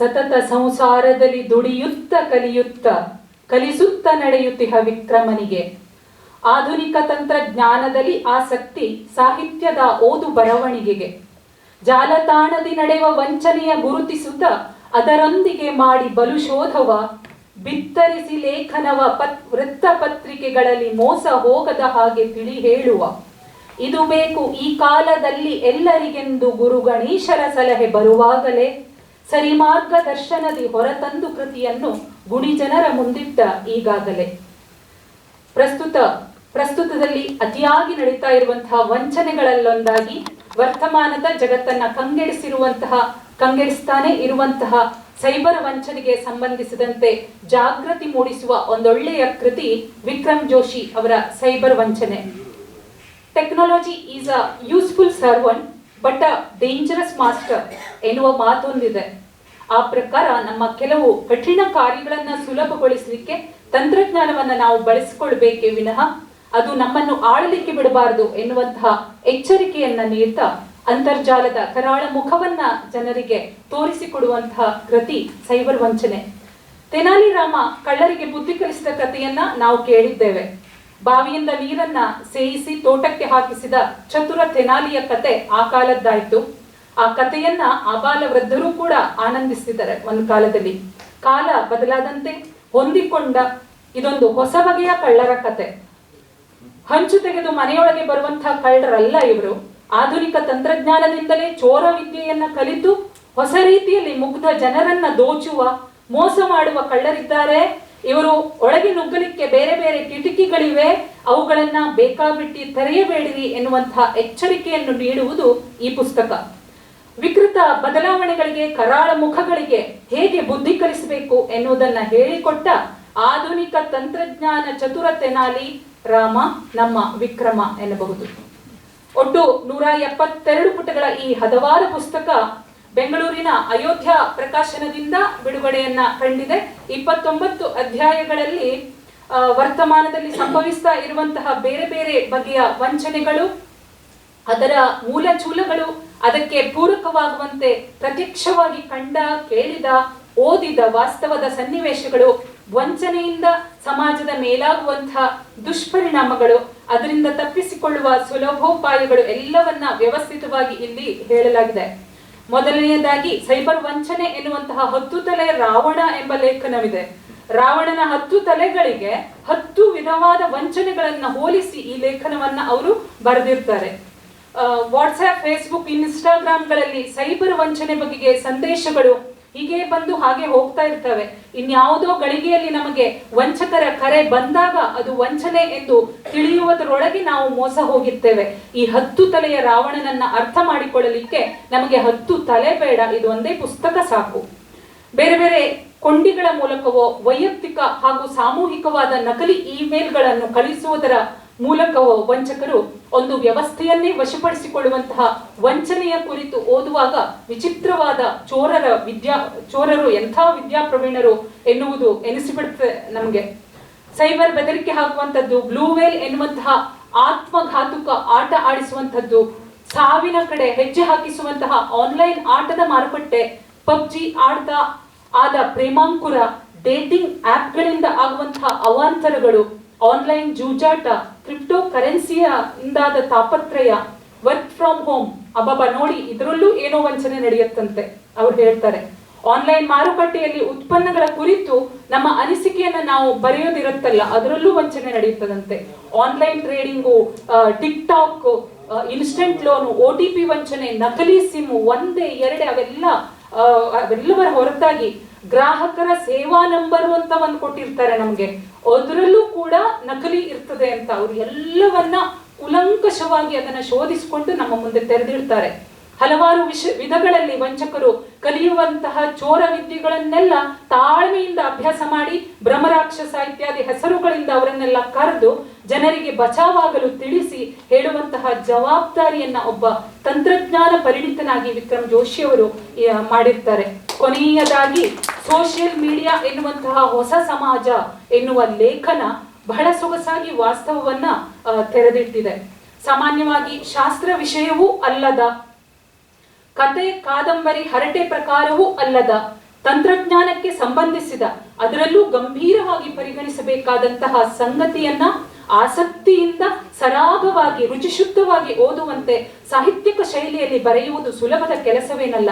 ಸತತ ಸಂಸಾರದಲ್ಲಿ ದುಡಿಯುತ್ತ ಕಲಿಸುತ್ತ ನಡೆಯುತ್ತಿಹ ವಿಕ್ರಮನಿಗೆ ಆಧುನಿಕ ತಂತ್ರಜ್ಞಾನದಲ್ಲಿ ಆಸಕ್ತಿ, ಸಾಹಿತ್ಯದ ಓದು ಬರವಣಿಗೆಗೆ ಜಾಲತಾಣದಿ ನಡೆಯುವ ವಂಚನೆಯ ಗುರುತಿಸುತ್ತ ಅದರೊಂದಿಗೆ ಮಾಡಿ ಬಲುಶೋಧವ ಬಿತ್ತರಿಸಿ ಲೇಖನವ ವೃತ್ತಪತ್ರಿಕೆಗಳಲ್ಲಿ ಮೋಸ ಹೋಗದ ಹಾಗೆ ತಿಳಿ ಹೇಳುವ ಇದು ಬೇಕು ಈ ಕಾಲದಲ್ಲಿ ಎಲ್ಲರಿಗೆಂದು ಗುರು ಗಣೇಶರ ಸಲಹೆ ಬರುವಾಗಲೇ ಸರಿ ಮಾರ್ಗದರ್ಶನದಿ ಹೊರತಂದು ಕೃತಿಯನ್ನು ಗುಣಿಜನರ ಮುಂದಿಟ್ಟ ಈಗಾಗಲೇ. ಪ್ರಸ್ತುತದಲ್ಲಿ ಅತಿಯಾಗಿ ನಡೀತಾ ಇರುವಂತಹ ವಂಚನೆಗಳಲ್ಲೊಂದಾಗಿ ವರ್ತಮಾನದ ಜಗತ್ತನ್ನ ಕಂಗೆಡಿಸ್ತಾನೆ ಇರುವಂತಹ ಸೈಬರ್ ವಂಚನೆಗೆ ಸಂಬಂಧಿಸಿದಂತೆ ಜಾಗೃತಿ ಮೂಡಿಸುವ ಒಂದೊಳ್ಳೆಯ ಕೃತಿ ವಿಕ್ರಮ್ ಜೋಶಿ ಅವರ ಸೈಬರ್ ವಂಚನೆ. Technology is a useful servant but a dangerous master ಎನ್ನುವ ಮಾತೊಂದಿದೆ. ಆ ಪ್ರಕಾರ ನಮ್ಮ ಕೆಲವು ಕಠಿಣ ಕಾರ್ಯಗಳನ್ನ ಸುಲಭಗೊಳಿಸಲಿಕ್ಕೆ ತಂತ್ರಜ್ಞಾನವನ್ನ ನಾವು ಬಳಸಿಕೊಳ್ಬೇಕೇ ವಿನಃ ಅದು ನಮ್ಮನ್ನು ಆಳಲಿಕ್ಕೆ ಬಿಡಬಾರದು ಎನ್ನುವಂತಹ ಎಚ್ಚರಿಕೆಯನ್ನ ನೀಡ್ತಾ ಅಂತರ್ಜಾಲದ ಕರಾಳ ಮುಖವನ್ನ ಜನರಿಗೆ ತೋರಿಸಿಕೊಡುವಂತಹ ಕೃತಿ ಸೈಬರ್ ವಂಚನೆ. ತೆನಾಲಿ ರಾಮ ಕಳ್ಳರಿಗೆ ಬುದ್ಧಿ ಕಲಿಸಿದ ಕಥೆಯನ್ನ ನಾವು ಕೇಳಿದ್ದೇವೆ. ಬಾವಿಯಿಂದ ನೀರನ್ನ ಸೇಯಿಸಿ ತೋಟಕ್ಕೆ ಹಾಕಿಸಿದ ಚತುರ ತೆನಾಲಿಯ ಕತೆ ಆ ಕಾಲದ್ದಾಯ್ತು. ಆ ಕಥೆಯನ್ನ ಆಬಾಲ ವೃದ್ಧರು ಕೂಡ ಆನಂದಿಸಿದ್ದಾರೆ ಒಂದು ಕಾಲದಲ್ಲಿ. ಕಾಲ ಬದಲಾದಂತೆ ಹೊಂದಿಕೊಂಡ ಇದೊಂದು ಹೊಸ ಬಗೆಯ ಕಳ್ಳರ ಕತೆ. ಹಂಚು ತೆಗೆದು ಮನೆಯೊಳಗೆ ಬರುವಂತಹ ಕಳ್ಳರಲ್ಲ ಇವರು. ಆಧುನಿಕ ತಂತ್ರಜ್ಞಾನದಿಂದಲೇ ಚೋರ ವಿದ್ಯೆಯನ್ನ ಕಲಿತು ಹೊಸ ರೀತಿಯಲ್ಲಿ ಮುಗ್ಧ ಜನರನ್ನ ದೋಚುವ, ಮೋಸ ಮಾಡುವ ಕಳ್ಳರಿದ್ದಾರೆ. ಇವರು ಒಳಗೆ ನುಗ್ಗಲಿಕ್ಕೆ ಬೇರೆ ಬೇರೆ ಕಿಟಕಿಗಳಿವೆ, ಅವುಗಳನ್ನ ಬೇಕಾಬಿಟ್ಟಿ ತೆರೆಯಬೇಡಿರಿ ಎನ್ನುವಂತಹ ಎಚ್ಚರಿಕೆಯನ್ನು ನೀಡುವುದು ಈ ಪುಸ್ತಕ. ವಿಕೃತ ಬದಲಾವಣೆಗಳಿಗೆ, ಕರಾಳ ಮುಖಗಳಿಗೆ ಹೇಗೆ ಬುದ್ಧಿ ಕಲಿಸಬೇಕು ಎನ್ನುವುದನ್ನ ಹೇಳಿಕೊಟ್ಟ ಆಧುನಿಕ ತಂತ್ರಜ್ಞಾನ ಚತುರ ತೆನಾಲಿ ರಾಮ ನಮ್ಮ ವಿಕ್ರಮ ಎನ್ನಬಹುದು. ಒಟ್ಟು 172 ಪುಟಗಳ ಈ ಹದವಾರ ಪುಸ್ತಕ ಬೆಂಗಳೂರಿನ ಅಯೋಧ್ಯ ಪ್ರಕಾಶನದಿಂದ ಬಿಡುಗಡೆಯನ್ನ ಕಂಡಿದೆ. 29 ಅಧ್ಯಾಯಗಳಲ್ಲಿ ವರ್ತಮಾನದಲ್ಲಿ ಸಂಭವಿಸ್ತಾ ಇರುವಂತಹ ಬೇರೆ ಬೇರೆ ಬಗೆಯ ವಂಚನೆಗಳು, ಅದರ ಮೂಲ ಚೂಲಗಳು, ಅದಕ್ಕೆ ಪೂರಕವಾಗುವಂತೆ ಪ್ರತ್ಯಕ್ಷವಾಗಿ ಕಂಡ, ಕೇಳಿದ, ಓದಿದ ವಾಸ್ತವದ ಸನ್ನಿವೇಶಗಳು, ವಂಚನೆಯಿಂದ ಸಮಾಜದ ಮೇಲಾಗುವಂತಹ ದುಷ್ಪರಿಣಾಮಗಳು, ಅದರಿಂದ ತಪ್ಪಿಸಿಕೊಳ್ಳುವ ಸುಲಭೋಪಾಯಗಳು ಎಲ್ಲವನ್ನ ವ್ಯವಸ್ಥಿತವಾಗಿ ಇಲ್ಲಿ ಹೇಳಲಾಗಿದೆ. ಮೊದಲನೆಯದಾಗಿ ಸೈಬರ್ ವಂಚನೆ ಎನ್ನುವಂತಹ 10 ತಲೆಯ ರಾವಣ ಎಂಬ ಲೇಖನವಿದೆ. ರಾವಣನ 10 ತಲೆಗಳಿಗೆ 10 ವಿಧವಾದ ವಂಚನೆಗಳನ್ನ ಹೋಲಿಸಿ ಈ ಲೇಖನವನ್ನ ಅವರು ಬರೆದಿರ್ತಾರೆ. ವಾಟ್ಸ್ಆಪ್, ಫೇಸ್ಬುಕ್, ಇನ್ಸ್ಟಾಗ್ರಾಮ್ಗಳಲ್ಲಿ ಸೈಬರ್ ವಂಚನೆ ಬಗೆಗೆ ಸಂದೇಶಗಳು ಹೀಗೆ ಬಂದು ಹಾಗೆ ಹೋಗ್ತಾ ಇರ್ತವೆ. ಇನ್ಯಾವುದೋ ಗಳಿಗೆಯಲ್ಲಿ ನಮಗೆ ವಂಚಕರ ಕರೆ ಬಂದಾಗ ಅದು ವಂಚನೆ ಎಂದು ತಿಳಿಯುವುದರೊಳಗೆ ನಾವು ಮೋಸ ಹೋಗಿರ್ತೇವೆ. ಈ 10 ತಲೆಯ ರಾವಣನನ್ನ ಅರ್ಥ ಮಾಡಿಕೊಳ್ಳಲಿಕ್ಕೆ ನಮಗೆ 10 ತಲೆ ಬೇಡ, ಇದು ಒಂದೇ ಪುಸ್ತಕ ಸಾಕು. ಬೇರೆ ಬೇರೆ ಕೊಂಡಿಗಳ ಮೂಲಕವೋ ವೈಯಕ್ತಿಕ ಹಾಗೂ ಸಾಮೂಹಿಕವಾದ ನಕಲಿ ಇಮೇಲ್ಗಳನ್ನು ಕಳಿಸುವುದರ ಮೂಲಕವೋ ವಂಚಕರು ಒಂದು ವ್ಯವಸ್ಥೆಯನ್ನೇ ವಶಪಡಿಸಿಕೊಳ್ಳುವಂತಹ ವಂಚನೆಯ ಕುರಿತು ಓದುವಾಗ ವಿಚಿತ್ರವಾದ ಚೋರರು ಎಂಥ ವಿದ್ಯಾಪ್ರವೀಣರು ಎನ್ನುವುದು ಎನಿಸಿಬಿಡುತ್ತೆ ನಮಗೆ. ಸೈಬರ್ ಬೆದರಿಕೆ ಹಾಕುವಂಥದ್ದು, ಬ್ಲೂ ವೇಲ್ ಎನ್ನುವಂತಹ ಆತ್ಮಘಾತುಕ ಆಟ ಆಡಿಸುವಂಥದ್ದು, ಸಾವಿನ ಕಡೆ ಹೆಜ್ಜೆ ಹಾಕಿಸುವಂತಹ ಆನ್ಲೈನ್ ಆಟದ ಮಾರುಕಟ್ಟೆ, ಪಬ್ಜಿ ಆಡ್ತಾ ಆದ ಪ್ರೇಮಾಂಕುರ, ಡೇಟಿಂಗ್ ಆಪ್ಗಳಿಂದ ಆಗುವಂತಹ ಅವಾಂತರಗಳು, ಆನ್ಲೈನ್ ಜೂಜಾಟ, ಕ್ರಿಪ್ಟೋ ಕರೆನ್ಸಿಯ ಇಂದಾದ ತಾಪತ್ರಯ, ವರ್ಕ್ ಫ್ರಮ್ ಹೋಮ್, ಅಬ್ಬಬ್ಬ ನೋಡಿ ಇದರಲ್ಲೂ ಏನೋ ವಂಚನೆ ನಡೆಯುತ್ತಂತೆ ಅವ್ರು ಹೇಳ್ತಾರೆ. ಆನ್ಲೈನ್ ಮಾರುಕಟ್ಟೆಯಲ್ಲಿ ಉತ್ಪನ್ನಗಳ ಕುರಿತು ನಮ್ಮ ಅನಿಸಿಕೆಯನ್ನ ನಾವು ಬರೆಯೋದಿರುತ್ತಲ್ಲ, ಅದರಲ್ಲೂ ವಂಚನೆ ನಡೆಯುತ್ತದಂತೆ. Online trading, TikTok, instant loan, OTP ವಂಚನೆ, ನಕಲಿ ಸಿಮ್, ಒಂದೇ ಎರಡೇ ಅವೆಲ್ಲವರ ಹೊರತಾಗಿ ಗ್ರಾಹಕರ ಸೇವಾ ನಂಬರ್ ಅಂತ ಒಂದು ಕೊಟ್ಟಿರ್ತಾರೆ ನಮ್ಗೆ, ಅದರಲ್ಲೂ ಕೂಡ ನಕಲಿ ಇರ್ತದೆ ಅಂತ ಅವರು ಎಲ್ಲವನ್ನ ಕುಲಂಕಷವಾಗಿ ಅದನ್ನ ಶೋಧಿಸಿಕೊಂಡು ನಮ್ಮ ಮುಂದೆ ತೆರೆದಿಡ್ತಾರೆ. ಹಲವಾರು ವಿಧಗಳಲ್ಲಿ ವಂಚಕರು ಕಲಿಯುವಂತಹ ಚೋರ ವಿದ್ಯೆಗಳನ್ನೆಲ್ಲ ತಾಳ್ಮೆಯಿಂದ ಅಭ್ಯಾಸ ಮಾಡಿ ಬ್ರಹ್ಮರಾಕ್ಷಸ ಇತ್ಯಾದಿ ಹೆಸರುಗಳಿಂದ ಅವರನ್ನೆಲ್ಲ ಕರೆದು ಜನರಿಗೆ ಬಚಾವಾಗಲು ತಿಳಿಸಿ ಹೇಳುವಂತಹ ಜವಾಬ್ದಾರಿಯನ್ನ ಒಬ್ಬ ತಂತ್ರಜ್ಞಾನ ಪರಿಣಿತನಾಗಿ ವಿಕ್ರಮ್ ಜೋಶಿ ಅವರು ಮಾಡಿರ್ತಾರೆ. ಕೊನೆಯದಾಗಿ ಸೋಷಿಯಲ್ ಮೀಡಿಯಾ ಎನ್ನುವಂತಹ ಹೊಸ ಸಮಾಜ ಎನ್ನುವ ಲೇಖನ ಬಹಳ ಸೊಗಸಾಗಿ ವಾಸ್ತವವನ್ನ ತೆರೆದಿಟ್ಟಿದೆ. ಸಾಮಾನ್ಯವಾಗಿ ಶಾಸ್ತ್ರ ವಿಷಯವೂ ಅಲ್ಲದ, ಕತೆ, ಕಾದಂಬರಿ, ಹರಟೆ ಪ್ರಕಾರವೂ ಅಲ್ಲದ, ತಂತ್ರಜ್ಞಾನಕ್ಕೆ ಸಂಬಂಧಿಸಿದ, ಅದರಲ್ಲೂ ಗಂಭೀರವಾಗಿ ಪರಿಗಣಿಸಬೇಕಾದಂತಹ ಸಂಗತಿಯನ್ನ ಆಸಕ್ತಿಯಿಂದ ಸರಾಗವಾಗಿ ರುಚಿಶುದ್ಧವಾಗಿ ಓದುವಂತೆ ಸಾಹಿತ್ಯಿಕ ಶೈಲಿಯಲ್ಲಿ ಬರೆಯುವುದು ಸುಲಭದ ಕೆಲಸವೇನಲ್ಲ.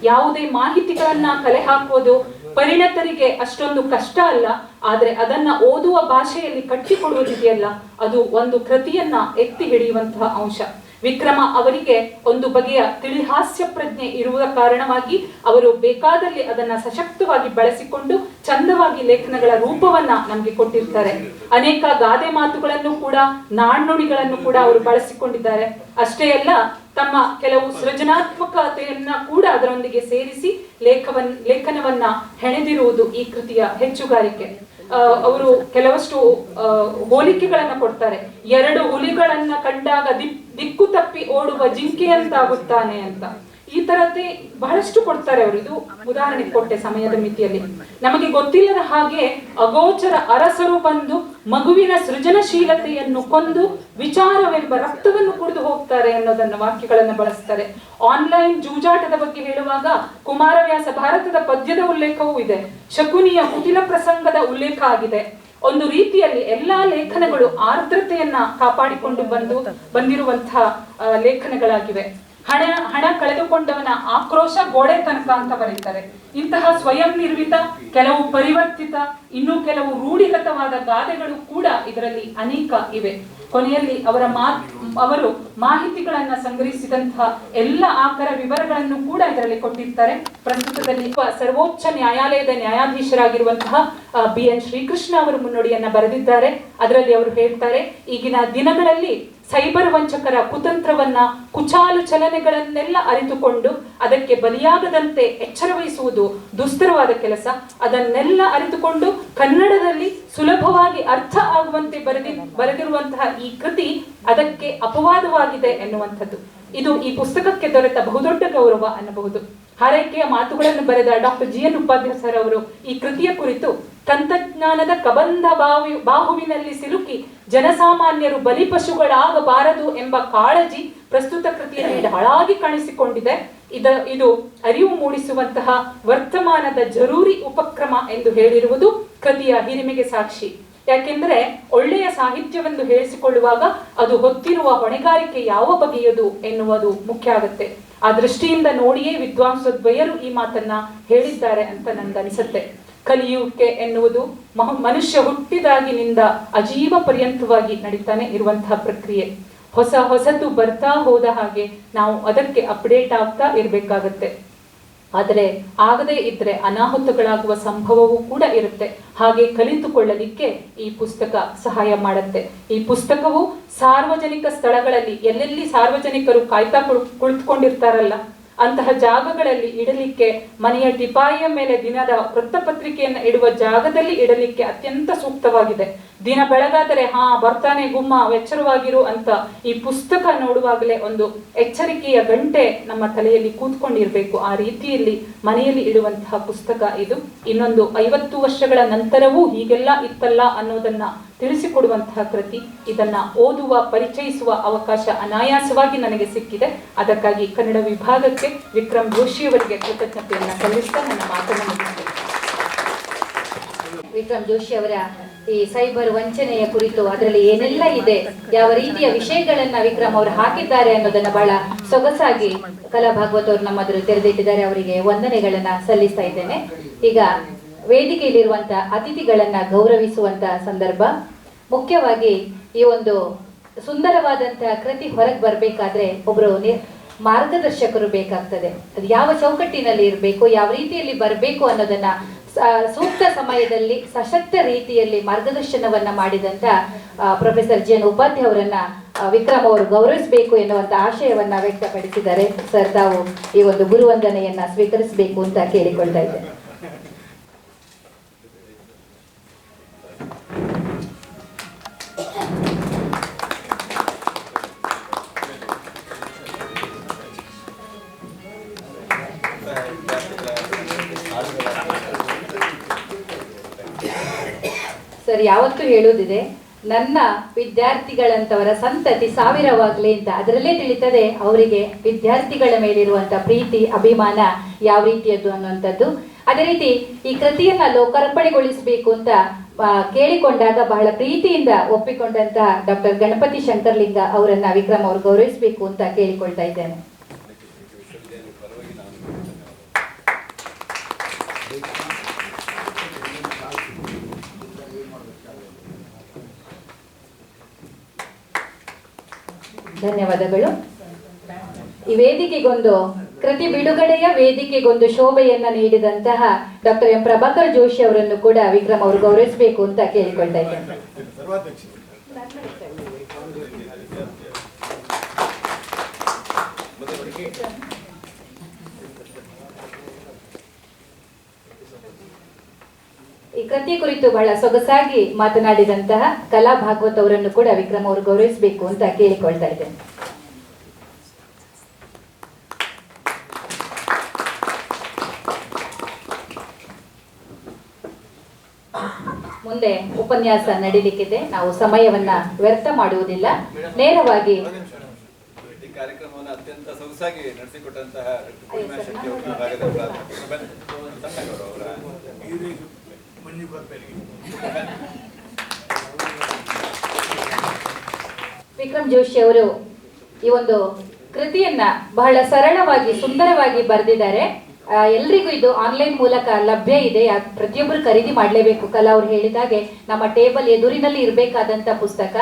ಯಾವುದೇ ಮಾಹಿತಿಗಳನ್ನ ಕಲೆ ಹಾಕುವುದು ಪರಿಣತರಿಗೆ ಅಷ್ಟೊಂದು ಕಷ್ಟ ಅಲ್ಲ. ಆದ್ರೆ ಅದನ್ನ ಓದುವ ಭಾಷೆಯಲ್ಲಿ ಕಟ್ಟಿಕೊಡುವುದಿದೆಯಲ್ಲ, ಅದು ಒಂದು ಕೃತಿಯನ್ನ ಎತ್ತಿ ಹಿಡಿಯುವಂತಹ ಅಂಶ. ವಿಕ್ರಮ ಅವರಿಗೆ ಒಂದು ಬಗೆಯ ತಿಳಿಹಾಸ್ಯ ಪ್ರಜ್ಞೆ ಇರುವ ಕಾರಣವಾಗಿ ಅವರು ಬೇಕಾದಲ್ಲಿ ಅದನ್ನ ಸಶಕ್ತವಾಗಿ ಬಳಸಿಕೊಂಡು ಚಂದವಾಗಿ ಲೇಖನಗಳ ರೂಪವನ್ನ ನಮ್ಗೆ ಕೊಟ್ಟಿರ್ತಾರೆ. ಅನೇಕ ಗಾದೆ ಮಾತುಗಳನ್ನು ಕೂಡ, ನಾಣ್ಣುಡಿಗಳನ್ನು ಕೂಡ ಅವರು ಬಳಸಿಕೊಂಡಿದ್ದಾರೆ. ಅಷ್ಟೇ ಅಲ್ಲ, ತಮ್ಮ ಕೆಲವು ಸೃಜನಾತ್ಮಕತೆಯನ್ನ ಕೂಡ ಅದರೊಂದಿಗೆ ಸೇರಿಸಿ ಲೇಖನವನ್ನ ಹೆಣೆದಿರುವುದು ಈ ಕೃತಿಯ ಹೆಚ್ಚುಗಾರಿಕೆ. ಅವರು ಕೆಲವಷ್ಟು ಹೋಲಿಕೆಗಳನ್ನ ಕೊಡ್ತಾರೆ. 2 ಹುಲಿಗಳನ್ನ ಕಂಡಾಗ ದಿಕ್ಕು ತಪ್ಪಿ ಓಡುವ ಜಿಂಕೆಯಂತಾಗುತ್ತಾನೆ ಅಂತ. ಈ ತರದ್ದೇ ಬಹಳಷ್ಟು ಕೊಡ್ತಾರೆ ಅವರು. ಇದು ಉದಾಹರಣೆ ಕೊಟ್ಟೆ ಸಮಯದ ಮಿತಿಯಲ್ಲಿ. ನಮಗೆ ಗೊತ್ತಿಲ್ಲದ ಹಾಗೆ ಅಗೋಚರ ಅರಸರು ಬಂದು ಮಗುವಿನ ಸೃಜನಶೀಲತೆಯನ್ನು ಕೊಂದು ವಿಚಾರವೆಂಬ ರಕ್ತವನ್ನು ಕುಡಿದು ಹೋಗ್ತಾರೆ ಅನ್ನೋದನ್ನ ವಾಕ್ಯಗಳನ್ನು ಬಳಸ್ತಾರೆ. ಆನ್ಲೈನ್ ಜೂಜಾಟದ ಬಗ್ಗೆ ಹೇಳುವಾಗ ಕುಮಾರವ್ಯಾಸ ಭಾರತದ ಪದ್ಯದ ಉಲ್ಲೇಖವೂ ಇದೆ, ಶಕುನಿಯ ಕುಟಿಲ ಪ್ರಸಂಗದ ಉಲ್ಲೇಖ ಆಗಿದೆ. ಒಂದು ರೀತಿಯಲ್ಲಿ ಎಲ್ಲಾ ಲೇಖನಗಳು ಆರ್ದ್ರತೆಯನ್ನ ಕಾಪಾಡಿಕೊಂಡು ಬಂದಿರುವಂತಹ ಲೇಖನಗಳಾಗಿವೆ. ಹಣ ಕಳೆದುಕೊಂಡವನ ಆಕ್ರೋಶ ಗೋಡೆ ತನಕ ಅಂತ ಬರೀತಾರೆ. ಇಂತಹ ಸ್ವಯಂ ನಿರ್ಮಿತ, ಕೆಲವು ಪರಿವರ್ತಿತ, ಇನ್ನು ಕೆಲವು ರೂಢಿಗತವಾದ ಗಾದೆಗಳು ಕೂಡ ಇದರಲ್ಲಿ ಅನೇಕ ಇವೆ. ಕೊನೆಯಲ್ಲಿ ಅವರು ಮಾಹಿತಿಗಳನ್ನ ಸಂಗ್ರಹಿಸಿದಂತಹ ಎಲ್ಲ ಆಕರ ವಿವರಗಳನ್ನು ಕೂಡ ಇದರಲ್ಲಿ ಕೊಟ್ಟಿರ್ತಾರೆ. ಪ್ರಸ್ತುತದಲ್ಲಿ ಸರ್ವೋಚ್ಚ ನ್ಯಾಯಾಲಯದ ನ್ಯಾಯಾಧೀಶರಾಗಿರುವಂತಹ BN ಶ್ರೀಕೃಷ್ಣ ಅವರು ಮುನ್ನುಡಿಯನ್ನ ಬರೆದಿದ್ದಾರೆ. ಅದರಲ್ಲಿ ಅವರು ಹೇಳ್ತಾರೆ, ಈಗಿನ ದಿನಗಳಲ್ಲಿ ಸೈಬರ್ ವಂಚಕರ ಕುತಂತ್ರವನ್ನ, ಕುಚಾಲು ಚಲನೆಗಳನ್ನೆಲ್ಲ ಅರಿತುಕೊಂಡು ಅದಕ್ಕೆ ಬಲಿಯಾಗದಂತೆ ಎಚ್ಚರ ವಹಿಸುವುದು ದುಸ್ತರವಾದ ಕೆಲಸ. ಅದನ್ನೆಲ್ಲ ಅರಿತುಕೊಂಡು ಕನ್ನಡದಲ್ಲಿ ಸುಲಭವಾಗಿ ಅರ್ಥ ಆಗುವಂತೆ ಬರೆದಿರುವಂತಹ ಈ ಕೃತಿ ಅದಕ್ಕೆ ಅಪವಾದವಾಗಿದೆ ಎನ್ನುವಂಥದ್ದು. ಇದು ಈ ಪುಸ್ತಕಕ್ಕೆ ದೊರೆತ ಬಹುದೊಡ್ಡ ಗೌರವ ಅನ್ನಬಹುದು. ಹಾರೈಕೆಯ ಮಾತುಗಳನ್ನು ಬರೆದ ಡಾಕ್ಟರ್ GN ಉಪಾಧ್ಯಾಯ ಸರ್ ಅವರು ಈ ಕೃತಿಯ ಕುರಿತು, ತಂತ್ರಜ್ಞಾನದ ಕಬಂಧ ಬಾಹುವಿನಲ್ಲಿ ಸಿಲುಕಿ ಜನಸಾಮಾನ್ಯರು ಬಲಿಪಶುಗಳಾಗಬಾರದು ಎಂಬ ಕಾಳಜಿ ಪ್ರಸ್ತುತ ಕೃತಿಯಲ್ಲಿ ಹಾಳಾಗಿ ಕಾಣಿಸಿಕೊಂಡಿದೆ. ಇದು ಅರಿವು ಮೂಡಿಸುವಂತಹ ವರ್ತಮಾನದ ಜರೂರಿ ಉಪಕ್ರಮ ಎಂದು ಹೇಳಿರುವುದು ಕೃತಿಯ ಹಿರಿಮೆಗೆ ಸಾಕ್ಷಿ. ಯಾಕೆಂದ್ರೆ ಒಳ್ಳೆಯ ಸಾಹಿತ್ಯವೆಂದು ಹೇಳಿಸಿಕೊಳ್ಳುವಾಗ ಅದು ಹೊತ್ತಿರುವ ಹೊಣೆಗಾರಿಕೆ ಯಾವ ಬಗೆಯದು ಎನ್ನುವುದು ಮುಖ್ಯ ಆಗುತ್ತೆ. ಆ ದೃಷ್ಟಿಯಿಂದ ನೋಡಿಯೇ ವಿದ್ವಾಂಸದ್ವಯರು ಈ ಮಾತನ್ನ ಹೇಳಿದ್ದಾರೆ ಅಂತ ನನ್ಗನ್ಸುತ್ತೆ. ಕಲಿಯುವಿಕೆ ಎನ್ನುವುದು ಮನುಷ್ಯ ಹುಟ್ಟಿದಾಗಿನಿಂದ ಅಜೀವ ಪರ್ಯಂತವಾಗಿ ನಡೀತಾನೆ ಇರುವಂತಹ ಪ್ರಕ್ರಿಯೆ. ಹೊಸತು ಬರ್ತಾ ಹೋದ ಹಾಗೆ ನಾವು ಅದಕ್ಕೆ ಅಪ್ಡೇಟ್ ಆಗ್ತಾ ಇರ್ಬೇಕಾಗತ್ತೆ. ಆದರೆ ಆಗದೇ ಇದ್ರೆ ಅನಾಹುತಗಳಾಗುವ ಸಂಭವವೂ ಕೂಡ ಇರುತ್ತೆ. ಹಾಗೆ ಕಲಿತುಕೊಳ್ಳಲಿಕ್ಕೆ ಈ ಪುಸ್ತಕ ಸಹಾಯ ಮಾಡುತ್ತೆ. ಈ ಪುಸ್ತಕವು ಸಾರ್ವಜನಿಕ ಸ್ಥಳಗಳಲ್ಲಿ, ಎಲ್ಲೆಲ್ಲಿ ಸಾರ್ವಜನಿಕರು ಕಾಯ್ತಾ ಕುಳಿತುಕೊಂಡಿರ್ತಾರಲ್ಲ ಅಂತಹ ಜಾಗಗಳಲ್ಲಿ ಇಡಲಿಕ್ಕೆ, ಮನೆಯ ಟಿಪಾಯಿಯ ಮೇಲೆ ದಿನದ ವೃತ್ತಪತ್ರಿಕೆಯನ್ನು ಇಡುವ ಜಾಗದಲ್ಲಿ ಇಡಲಿಕ್ಕೆ ಅತ್ಯಂತ ಸೂಕ್ತವಾಗಿದೆ. ದಿನ ಬೆಳಗಾದರೆ ಬರ್ತಾನೆ ಗುಮ್ಮ, ಎಚ್ಚರವಾಗಿರು ಅಂತ ಈ ಪುಸ್ತಕ ನೋಡುವಾಗಲೇ ಒಂದು ಎಚ್ಚರಿಕೆಯ ಗಂಟೆ ನಮ್ಮ ತಲೆಯಲ್ಲಿ ಕೂತ್ಕೊಂಡಿರ್ಬೇಕು. ಆ ರೀತಿಯಲ್ಲಿ ಮನೆಯಲ್ಲಿ ಇಡುವಂತಹ ಪುಸ್ತಕ ಇದು. ಇನ್ನೊಂದು 50 ವರ್ಷಗಳ ನಂತರವೂ ಹೀಗೆಲ್ಲ ಇತ್ತಲ್ಲ ಅನ್ನೋದನ್ನ ತಿಳಿಸಿಕೊಡುವಂತಹ ಕೃತಿ. ಇದನ್ನ ಓದುವ, ಪರಿಚಯಿಸುವ ಅವಕಾಶ ಅನಾಯಾಸವಾಗಿ ನನಗೆ ಸಿಕ್ಕಿದೆ. ಅದಕ್ಕಾಗಿ ಕನ್ನಡ ವಿಭಾಗಕ್ಕೆ ವಿಕ್ರಮ್ ಜೋಶಿಯವರಿಗೆ ಕೃತಜ್ಞತೆಯನ್ನ ಸಲ್ಲಿಸ್ತಾ ನನ್ನ ಮಾತನ್ನು ಮುಗಿಸ್ತೇನೆ. ವಿಕ್ರಮ್ ಜೋಶಿ ಅವರ ಈ ಸೈಬರ್ ವಂಚನೆಯ ಕುರಿತು, ಅದರಲ್ಲಿ ಏನೆಲ್ಲ ಇದೆ, ಯಾವ ರೀತಿಯ ವಿಷಯಗಳನ್ನ ವಿಕ್ರಮ್ ಅವರು ಹಾಕಿದ್ದಾರೆ ಅನ್ನೋದನ್ನ ಬಹಳ ಸೊಗಸಾಗಿ ಕಲಾ ಭಾಗವತ್ ಅವರು ನಮ್ಮದ್ರು ತೆರೆದಿಟ್ಟಿದ್ದಾರೆ. ಅವರಿಗೆ ವಂದನೆಗಳನ್ನ ಸಲ್ಲಿಸ್ತಾ ಇದ್ದೇನೆ. ಈಗ ವೇದಿಕೆಯಲ್ಲಿರುವಂತಹ ಅತಿಥಿಗಳನ್ನ ಗೌರವಿಸುವಂತ ಸಂದರ್ಭ. ಮುಖ್ಯವಾಗಿ ಈ ಒಂದು ಸುಂದರವಾದಂತಹ ಕೃತಿ ಹೊರಗೆ ಬರಬೇಕಾದ್ರೆ ಒಬ್ರು ಮಾರ್ಗದರ್ಶಕರು ಬೇಕಾಗ್ತದೆ. ಅದು ಯಾವ ಚೌಕಟ್ಟಿನಲ್ಲಿ ಇರಬೇಕು, ಯಾವ ರೀತಿಯಲ್ಲಿ ಬರಬೇಕು ಅನ್ನೋದನ್ನ ಸೂಕ್ತ ಸಮಯದಲ್ಲಿ ಸಶಕ್ತ ರೀತಿಯಲ್ಲಿ ಮಾರ್ಗದರ್ಶನವನ್ನ ಮಾಡಿದಂತ ಪ್ರೊಫೆಸರ್ GN ಉಪಾಧ್ಯಾಯ ಅವರನ್ನ ವಿಕ್ರಮ್ ಅವರು ಗೌರವಿಸಬೇಕು ಎನ್ನುವಂತ ಆಶಯವನ್ನ ವ್ಯಕ್ತಪಡಿಸಿದ್ದಾರೆ. ಸರ್, ತಾವು ಈ ಒಂದು ಗುರುವಂದನೆಯನ್ನ ಸ್ವೀಕರಿಸಬೇಕು ಅಂತ ಕೇಳಿಕೊಳ್ತಾ ಇದ್ದೇನೆ. ಸರ್ ಯಾವತ್ತೂ ಹೇಳುವುದಿದೆ, ನನ್ನ ವಿದ್ಯಾರ್ಥಿಗಳಂತವರ ಸಂತತಿ ಸಾವಿರವಾಗ್ಲಿ ಅಂತ. ಅದರಲ್ಲೇ ತಿಳಿತದೆ ಅವರಿಗೆ ವಿದ್ಯಾರ್ಥಿಗಳ ಮೇಲಿರುವಂತ ಪ್ರೀತಿ, ಅಭಿಮಾನ ಯಾವ ರೀತಿಯದ್ದು ಅನ್ನುವಂಥದ್ದು. ಅದೇ ರೀತಿ ಈ ಕೃತಿಯನ್ನ ಲೋಕಾರ್ಪಣೆಗೊಳಿಸಬೇಕು ಅಂತ ಕೇಳಿಕೊಂಡಾಗ ಬಹಳ ಪ್ರೀತಿಯಿಂದ ಒಪ್ಪಿಕೊಂಡಂತಹ ಡಾಕ್ಟರ್ ಗಣಪತಿ ಶಂಕರ್ಲಿಂಗ ಅವರನ್ನ ವಿಕ್ರಮ್ ಅವರು ಗೌರವಿಸಬೇಕು ಅಂತ ಕೇಳಿಕೊಳ್ತಾ ಇದ್ದೇನೆ. ಧನ್ಯವಾದಗಳು. ಈ ವೇದಿಕೆಗೊಂದು ಕೃತಿ ಬಿಡುಗಡೆಯ ವೇದಿಕೆಗೊಂದು ಶೋಭೆಯನ್ನ ನೀಡಿದಂತಹ ಡಾಕ್ಟರ್ M ಪ್ರಭಾಕರ್ ಜೋಶಿ ಅವರನ್ನು ಕೂಡ ವಿಕ್ರಮ್ ಅವರು ಗೌರವಿಸಬೇಕು ಅಂತ ಕೇಳಿಕೊಳ್ತಾ ಇದ್ದೇನೆ. ಈ ಕೃತಿ ಕುರಿತು ಬಹಳ ಸೊಗಸಾಗಿ ಮಾತನಾಡಿದಂತಹ ಕಲಾ ಭಾಗವತ್ ಅವರನ್ನು ಕೂಡ ವಿಕ್ರಮ್ ಅವರು ಗೌರವಿಸಬೇಕು ಅಂತ ಕೇಳಿಕೊಳ್ತಾ ಇದ್ದೇನೆ. ಮುಂದೆ ಉಪನ್ಯಾಸ ನಡೀಲಿಕ್ಕಿದೆ. ನಾವು ಸಮಯವನ್ನ ವ್ಯರ್ಥ ಮಾಡುವುದಿಲ್ಲ. ನೇರವಾಗಿ ಈ ಕಾರ್ಯಕ್ರಮವನ್ನು ಅತ್ಯಂತ ಸೊಗಸಾಗಿ ನಡೆಸಿಕೊಟ್ಟಂತಹ ಪೂರ್ಣಿಮಾ ಶೆಟ್ಟಿ ಅವರ ವಿಭಾಗದ ವಿಕ್ರಮ್ ಜೋಶಿ ಅವರು ಈ ಒಂದು ಕೃತಿಯನ್ನ ಬಹಳ ಸರಳವಾಗಿ ಸುಂದರವಾಗಿ ಬರೆದಿದ್ದಾರೆ. ಎಲ್ರಿಗೂ ಇದು ಆನ್ಲೈನ್ ಮೂಲಕ ಲಭ್ಯ ಇದೆ. ಪ್ರತಿಯೊಬ್ಬರು ಖರೀದಿ ಮಾಡಲೇಬೇಕು. ಕಲಾ ಅವ್ರು ಹೇಳಿದಾಗೆ ನಮ್ಮ ಟೇಬಲ್ ಎದುರಿನಲ್ಲಿ ಇರಬೇಕಾದಂತ ಪುಸ್ತಕ.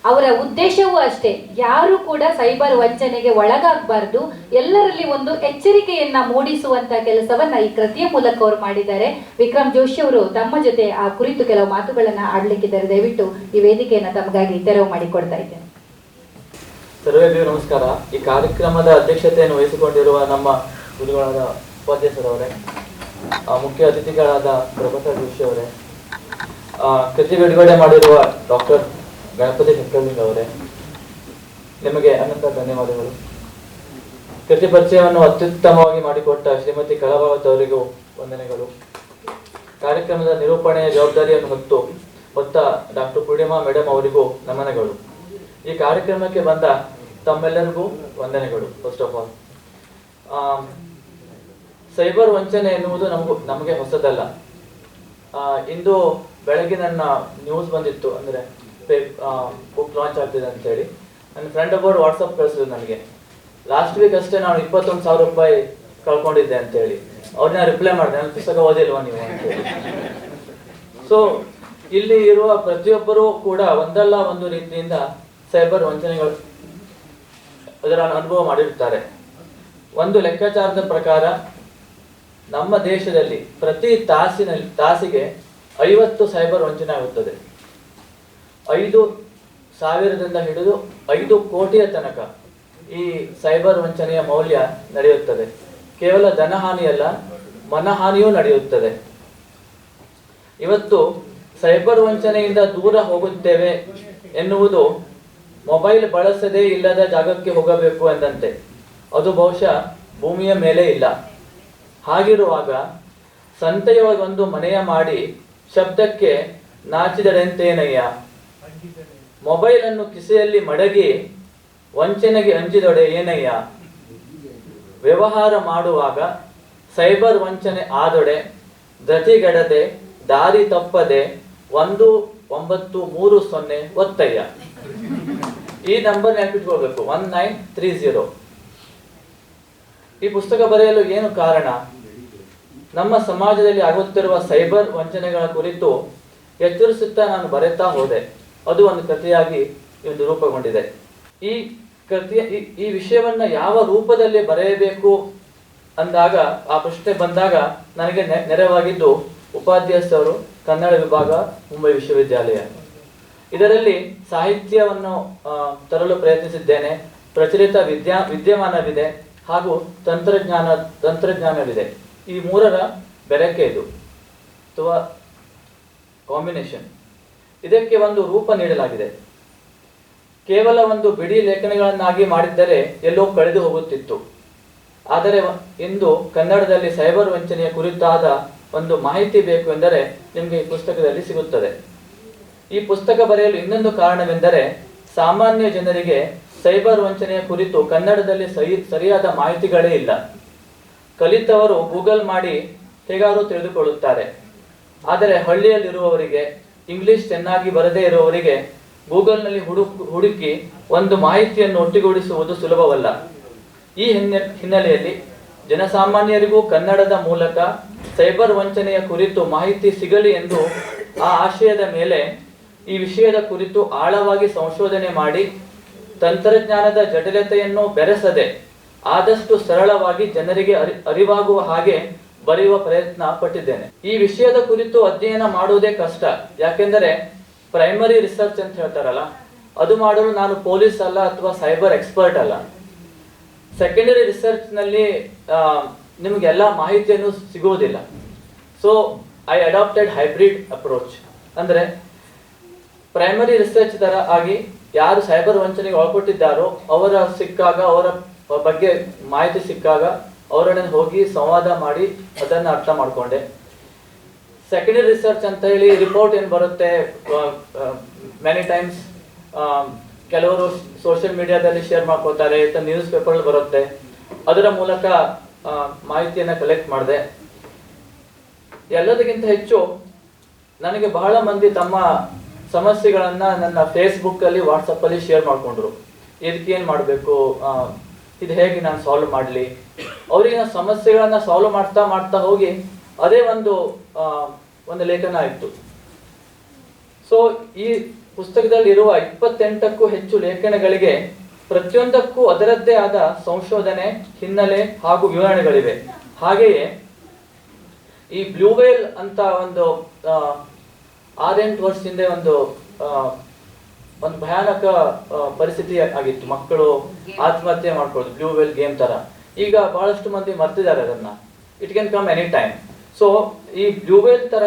ಅವರ ಉದ್ದೇಶವೂ ಅಷ್ಟೇ, ಯಾರು ಕೂಡ ಸೈಬರ್ ವಂಚನೆಗೆ ಒಳಗಾಗಬಾರ್ದು, ಎಲ್ಲರಲ್ಲಿ ಒಂದು ಎಚ್ಚರಿಕೆಯನ್ನ ಮೂಡಿಸುವಂತ ಕೆಲಸವನ್ನ ಈ ಕೃತಿಯ ಮೂಲಕ ಅವರು ಮಾಡಿದ್ದಾರೆ. ವಿಕ್ರಮ್ ಜೋಶಿ ಅವರು ತಮ್ಮ ಜೊತೆ ಆ ಕುರಿತು ಕೆಲವು ಮಾತುಗಳನ್ನ ಆಡ್ಲಿಕ್ಕಿದ್ದಾರೆ. ದಯವಿಟ್ಟು ಈ ವೇದಿಕೆಯನ್ನ ತಮಗಾಗಿ ತೆರವು ಮಾಡಿಕೊಡ್ತಾ ಇದ್ದೇನೆ. ಸರ್ವೇಭ್ಯೋ ನಮಸ್ಕಾರ. ಈ ಕಾರ್ಯಕ್ರಮದ ಅಧ್ಯಕ್ಷತೆಯನ್ನು ವಹಿಸಿಕೊಂಡಿರುವ ನಮ್ಮ ಗುರುಗಳಾದ ಉಪಾಧ್ಯಾಯ ಸರ್ ಅವರೇ, ಮುಖ್ಯ ಅತಿಥಿಗಳಾದ ಪ್ರಭಾಕರ್ ಜೋಶಿ ಅವರೇ, ಕೃತಿ ಬಿಡುಗಡೆ ಮಾಡಿರುವ ಡಾಕ್ಟರ್ ಗಣಪತಿ ಶಂಕರಲಿಂಗ ಅವರೇ, ನಿಮಗೆ ಅನಂತ ಧನ್ಯವಾದಗಳು. ಕೃತಿ ಪರಿಚಯವನ್ನು ಅತ್ಯುತ್ತಮವಾಗಿ ಮಾಡಿಕೊಟ್ಟ ಶ್ರೀಮತಿ ಕಲಾಭಾವತ್ ಅವರಿಗೂ ವಂದನೆಗಳು. ಕಾರ್ಯಕ್ರಮದ ನಿರೂಪಣೆಯ ಜವಾಬ್ದಾರಿಯನ್ನು ಹೊತ್ತ ಡಾಕ್ಟರ್ ಪೂರ್ಣಿಮಾ ಮೇಡಮ್ ಅವರಿಗೂ ನಮನಗಳು. ಈ ಕಾರ್ಯಕ್ರಮಕ್ಕೆ ಬಂದ ತಮ್ಮೆಲ್ಲರಿಗೂ ವಂದನೆಗಳು. ಫಸ್ಟ್ ಆಫ್ ಆಲ್, ಸೈಬರ್ ವಂಚನೆ ಎನ್ನುವುದು ನಮಗೆ ಹೊಸದಲ್ಲ. ಇಂದು ಬೆಳಗ್ಗೆ ನನ್ನ ನ್ಯೂಸ್ ಬಂದಿತ್ತು, ಅಂದರೆ ಬುಕ್ ಲಾಂಚ್ ಆಗ್ತಿದೆ ಅಂತೇಳಿ. ನನ್ನ ಫ್ರೆಂಡ್ ಒಬ್ಬರು ವಾಟ್ಸಪ್ ಕಳಿಸಿದ್ರು ನನಗೆ. ಲಾಸ್ಟ್ ವೀಕ್ ಅಷ್ಟೇ ನಾನು 21,000 ರೂಪಾಯಿ ಕಳ್ಕೊಂಡಿದ್ದೆ ಅಂತೇಳಿ. ಅವ್ರನ್ನ ರಿಪ್ಲೈ ಮಾಡಿದೆ, ನನ್ನ ಪುಸ್ತಕ ಓದಿಲ್ವಾ ನೀವು ಅಂತೇಳಿ. ಸೊ ಇಲ್ಲಿ ಇರುವ ಪ್ರತಿಯೊಬ್ಬರೂ ಕೂಡ ಒಂದಲ್ಲ ಒಂದು ರೀತಿಯಿಂದ ಸೈಬರ್ ವಂಚನೆಗಳು ಅದರ ಅನುಭವ ಮಾಡಿರುತ್ತಾರೆ. ಒಂದು ಲೆಕ್ಕಾಚಾರದ ಪ್ರಕಾರ ನಮ್ಮ ದೇಶದಲ್ಲಿ ಪ್ರತಿ ತಾಸಿಗೆ 50 ಸೈಬರ್ ವಂಚನೆ ಆಗುತ್ತದೆ. 5,000ದಿಂದ ಹಿಡಿದು 5 ಕೋಟಿಯ ತನಕ ಈ ಸೈಬರ್ ವಂಚನೆಯ ಮೌಲ್ಯ ನಡೆಯುತ್ತದೆ. ಕೇವಲ ಧನಹಾನಿಯಲ್ಲ, ಮನಹಾನಿಯೂ ನಡೆಯುತ್ತದೆ. ಇವತ್ತು ಸೈಬರ್ ವಂಚನೆಯಿಂದ ದೂರ ಹೋಗುತ್ತೇವೆ ಎನ್ನುವುದು ಮೊಬೈಲ್ ಬಳಸದೇ ಇಲ್ಲದ ಜಾಗಕ್ಕೆ ಹೋಗಬೇಕು ಎಂದಂತೆ. ಅದು ಬಹುಶಃ ಭೂಮಿಯ ಮೇಲೆ ಇಲ್ಲ. ಹಾಗಿರುವಾಗ ಸಂತೆಯೊಳಗೊಂದು ಮನೆಯ ಮಾಡಿ ಶಬ್ದಕ್ಕೆ ನಾಚಿದರೆಂತೇನಯ್ಯ. ಮೊಬೈಲ್ ಅನ್ನು ಕಿಸೆಯಲ್ಲಿ ಮಡಗಿ ವಂಚನೆಗೆ ಅಂಜಿದೊಡೆ ಏನಯ್ಯ. ವ್ಯವಹಾರ ಮಾಡುವಾಗ ಸೈಬರ್ ವಂಚನೆ ಆದೊಡೆ ಧೃತಿಗೆಡದೆ ದಾರಿ ತಪ್ಪದೆ 1930 ಒತ್ತಯ್ಯ. ಈ ನಂಬರ್ ನೆನಪಿಟ್ಕೊಳ್ಬೇಕು, 1930. ಈ ಪುಸ್ತಕ ಬರೆಯಲು ಏನು ಕಾರಣ? ನಮ್ಮ ಸಮಾಜದಲ್ಲಿ ಆಗುತ್ತಿರುವ ಸೈಬರ್ ವಂಚನೆಗಳ ಕುರಿತು ಎಚ್ಚರಿಸುತ್ತಾ ನಾನು ಬರೆಯುತ್ತಾ ಹೋದೆ. ಅದು ಒಂದು ಕಥೆಯಾಗಿ ಒಂದು ರೂಪುಗೊಂಡಿದೆ. ಈ ಕಥೆಯ ಈ ವಿಷಯವನ್ನ ಯಾವ ರೂಪದಲ್ಲಿ ಬರೆಯಬೇಕು ಅಂದಾಗ, ಆ ಪ್ರಶ್ನೆ ಬಂದಾಗ ನನಗೆ ನೆರವಾಗಿದ್ದು ಉಪಾಧ್ಯಾಯರು, ಕನ್ನಡ ವಿಭಾಗ, ಮುಂಬೈ ವಿಶ್ವವಿದ್ಯಾಲಯ. ಇದರಲ್ಲಿ ಸಾಹಿತ್ಯವನ್ನು ತರಲು ಪ್ರಯತ್ನಿಸಿದ್ದೇನೆ. ಪ್ರಚಲಿತ ವಿದ್ಯಮಾನವಿದೆ ಹಾಗೂ ತಂತ್ರಜ್ಞಾನವಿದೆ. ಈ ಮೂರರ ಬೆರಕೆ ಇದು ಅಥವಾ ಕಾಂಬಿನೇಷನ್. ಇದಕ್ಕೆ ಒಂದು ರೂಪ ನೀಡಲಾಗಿದೆ. ಕೇವಲ ಒಂದು ಬಿಡಿ ಲೇಖನಗಳನ್ನಾಗಿ ಮಾಡಿದ್ದರೆ ಎಲ್ಲೋ ಕಳೆದು ಹೋಗುತ್ತಿತ್ತು. ಆದರೆ ಇಂದು ಕನ್ನಡದಲ್ಲಿ ಸೈಬರ್ ವಂಚನೆಯ ಕುರಿತಾದ ಒಂದು ಮಾಹಿತಿ ಬೇಕು ಎಂದರೆ ನಿಮಗೆ ಈ ಪುಸ್ತಕದಲ್ಲಿ ಸಿಗುತ್ತದೆ. ಈ ಪುಸ್ತಕ ಬರೆಯಲು ಇನ್ನೊಂದು ಕಾರಣವೆಂದರೆ ಸಾಮಾನ್ಯ ಜನರಿಗೆ ಸೈಬರ್ ವಂಚನೆಯ ಕುರಿತು ಕನ್ನಡದಲ್ಲಿ ಸರಿಯಾದ ಮಾಹಿತಿಗಳೇ ಇಲ್ಲ. ಕಲಿತವರು ಗೂಗಲ್ ಮಾಡಿ ಹೇಗಾದರೂ ತಿಳಿದುಕೊಳ್ಳುತ್ತಾರೆ. ಆದರೆ ಹಳ್ಳಿಯಲ್ಲಿರುವವರಿಗೆ, ಇಂಗ್ಲಿಷ್ ಚೆನ್ನಾಗಿ ಬರದೇ ಇರುವವರಿಗೆ ಗೂಗಲ್ನಲ್ಲಿ ಹುಡುಕಿ ಒಂದು ಮಾಹಿತಿಯನ್ನು ಒಟ್ಟುಗೂಡಿಸುವುದು ಸುಲಭವಲ್ಲ. ಈ ಹಿನ್ನೆಲೆಯಲ್ಲಿ ಜನಸಾಮಾನ್ಯರಿಗೂ ಕನ್ನಡದ ಮೂಲಕ ಸೈಬರ್ ವಂಚನೆಯ ಕುರಿತು ಮಾಹಿತಿ ಸಿಗಲಿ ಎಂದು ಆ ಆಶಯದ ಮೇಲೆ ಈ ವಿಷಯದ ಕುರಿತು ಆಳವಾಗಿ ಸಂಶೋಧನೆ ಮಾಡಿ ತಂತ್ರಜ್ಞಾನದ ಜಟಿಲತೆಯನ್ನು ಬೆರೆಸದೆ ಆದಷ್ಟು ಸರಳವಾಗಿ ಜನರಿಗೆ ಅರಿವಾಗುವ ಹಾಗೆ ಬರೆಯುವ ಪ್ರಯತ್ನ ಪಟ್ಟಿದ್ದೇನೆ. ಈ ವಿಷಯದ ಕುರಿತು ಅಧ್ಯಯನ ಮಾಡುವುದೇ ಕಷ್ಟ. ಯಾಕೆಂದರೆ ಪ್ರೈಮರಿ ರಿಸರ್ಚ್ ಅಂತ ಹೇಳ್ತಾರಲ್ಲ, ಅದು ಮಾಡಲು ನಾನು ಪೊಲೀಸ್ ಅಲ್ಲ ಅಥವಾ ಸೈಬರ್ ಎಕ್ಸ್ಪರ್ಟ್ ಅಲ್ಲ. ಸೆಕೆಂಡರಿ ರಿಸರ್ಚ್ ನಲ್ಲಿ ನಿಮಗೆಲ್ಲ ಮಾಹಿತಿಯನ್ನು ಸಿಗುವುದಿಲ್ಲ. So I adapted hybrid approach. ಅಂದರೆ ಪ್ರೈಮರಿ ರಿಸರ್ಚ್ ತರ ಆಗಿ ಯಾರು ಸೈಬರ್ ವಂಚನೆಗೆ ಒಳಪಟ್ಟಿದ್ದಾರೋ ಅವರ ಬಗ್ಗೆ ಮಾಹಿತಿ ಸಿಕ್ಕಾಗ ಅವರೊಡನೆ ಹೋಗಿ ಸಂವಾದ ಮಾಡಿ ಅದನ್ನು ಅರ್ಥ ಮಾಡಿಕೊಂಡೆ. ಸೆಕೆಂಡರಿ ರಿಸರ್ಚ್ ಅಂತ ಹೇಳಿ ರಿಪೋರ್ಟ್ ಏನು ಬರುತ್ತೆ, ಮೆನಿ ಟೈಮ್ಸ್ ಕೆಲವರು ಸೋಷಿಯಲ್ ಮೀಡಿಯಾದಲ್ಲಿ ಶೇರ್ ಮಾಡ್ಕೋತಾರೆ, ನ್ಯೂಸ್ ಪೇಪರ್ ಬರುತ್ತೆ, ಅದರ ಮೂಲಕ ಮಾಹಿತಿಯನ್ನು ಕಲೆಕ್ಟ್ ಮಾಡಿದೆ. ಎಲ್ಲದಕ್ಕಿಂತ ಹೆಚ್ಚು ನನಗೆ ಬಹಳ ಮಂದಿ ತಮ್ಮ ಸಮಸ್ಯೆಗಳನ್ನ ನನ್ನ ಫೇಸ್ಬುಕ್ ಅಲ್ಲಿ, ವಾಟ್ಸಪ್ ಅಲ್ಲಿ ಶೇರ್ ಮಾಡ್ಕೊಂಡ್ರು. ಇದಕ್ಕೆ ಏನ್ ಮಾಡಬೇಕು, ಇದು ಹೇಗೆ ನಾನು ಸಾಲ್ವ್ ಮಾಡಲಿ, ಅವರಿಗೆ ಸಮಸ್ಯೆಗಳನ್ನ ಸಾಲ್ವ್ ಮಾಡ್ತಾ ಮಾಡ್ತಾ ಹೋಗಿ ಅದೇ ಒಂದು ಲೇಖನ ಆಯಿತು. ಸೊ ಈ ಪುಸ್ತಕದಲ್ಲಿ ಇರುವ 28ಕ್ಕೂ ಹೆಚ್ಚು ಲೇಖನಗಳಿಗೆ ಪ್ರತಿಯೊಂದಕ್ಕೂ ಅದರದ್ದೇ ಆದ ಸಂಶೋಧನೆ, ಹಿನ್ನೆಲೆ ಹಾಗೂ ವಿವರಣೆಗಳಿವೆ. ಹಾಗೆಯೇ ಈ ಬ್ಲೂ ವೇಲ್ ಅಂತ ಒಂದು 6-8 ವರ್ಷ ಹಿಂದೆ ಒಂದು ಭಯಾನಕ ಪರಿಸ್ಥಿತಿ ಆಗಿತ್ತು. ಮಕ್ಕಳು ಆತ್ಮಹತ್ಯೆ ಮಾಡ್ಕೊಳ್ಳೋದು, ಬ್ಲೂ ವೇಲ್ ಗೇಮ್ ತರ. ಈಗ ಬಹಳಷ್ಟು ಮಂದಿ ಮರ್ತಿದ್ದಾರೆ ಅದನ್ನ. It can come any time. So ಈ ಬ್ಲೂ ವೇಲ್ ತರ